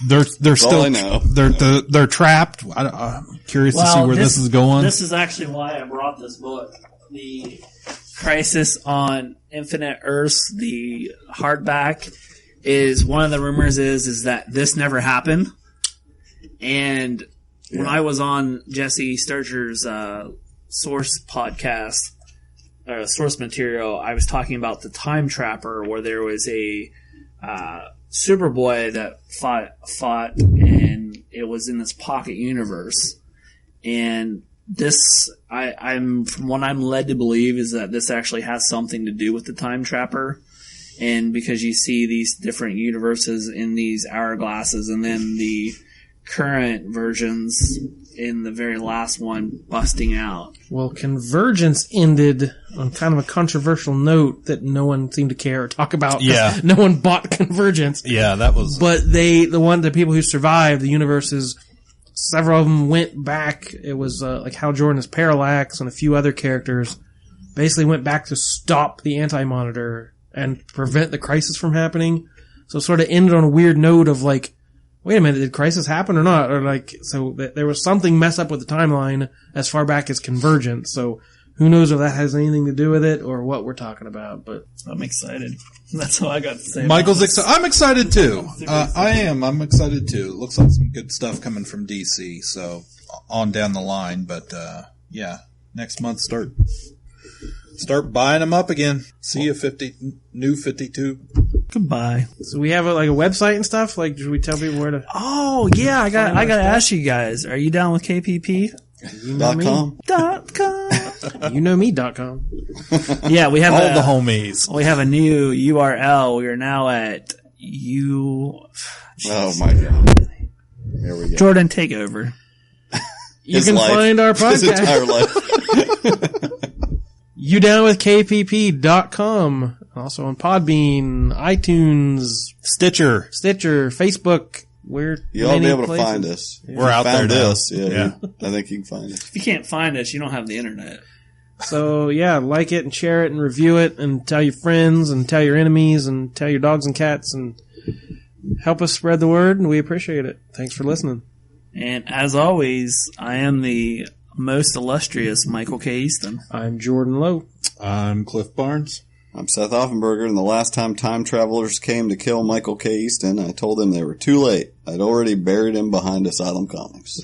they're still they're trapped. I'm curious to see where this is going. This is actually why I brought this book. The Crisis on Infinite Earths, the hardback, is one of the rumors is that this never happened. And when I was on Jesse Sturger's Source podcast, Source Material, I was talking about the Time Trapper, where there was a Superboy that fought, and it was in this pocket universe. And this, I'm from what I'm led to believe, is that this actually has something to do with the Time Trapper. And because you see these different universes in these hourglasses, and then the current versions in the very last one busting out. Well, Convergence ended on kind of a controversial note that no one seemed to care or talk about. Yeah. No one bought Convergence. Yeah, that was... But the people who survived, the universes, several of them went back. It was like Hal Jordan's Parallax and a few other characters basically went back to stop the Anti-Monitor and prevent the crisis from happening. So it sort of ended on a weird note of like, wait a minute, did Crisis happen or not? Or like, so there was something messed up with the timeline as far back as Convergence. So who knows if that has anything to do with it or what we're talking about, but I'm excited. That's all I got to say. Michael's excited. I'm excited too. I'm excited too. Looks like some good stuff coming from DC. So on down the line, but, next month start buying them up again. See you new 52. Goodbye. So we have a website and stuff. Like, should we tell people where to? Oh yeah, I got to ask you guys. Are you down with KPP? .com. You know me.com. Yeah, we have all the homies. We have a new URL. We are now at Oh my god! Here we go. Jordan, take over. You can find our podcast. His entire life. You down with KPP.com. Also on Podbean, iTunes, Stitcher, Facebook. You'll all be able to find us. We're out there now. Yeah. I think you can find us. If you can't find us, you don't have the internet. So yeah, like it and share it and review it and tell your friends and tell your enemies and tell your dogs and cats and help us spread the word, and we appreciate it. Thanks for listening. And as always, I am the most illustrious Michael K. Easton. I'm Jordan Lowe. I'm Cliff Barnes. I'm Seth Offenberger, and the last time time travelers came to kill Michael K. Easton, I told them they were too late. I'd already buried him behind Asylum Comics.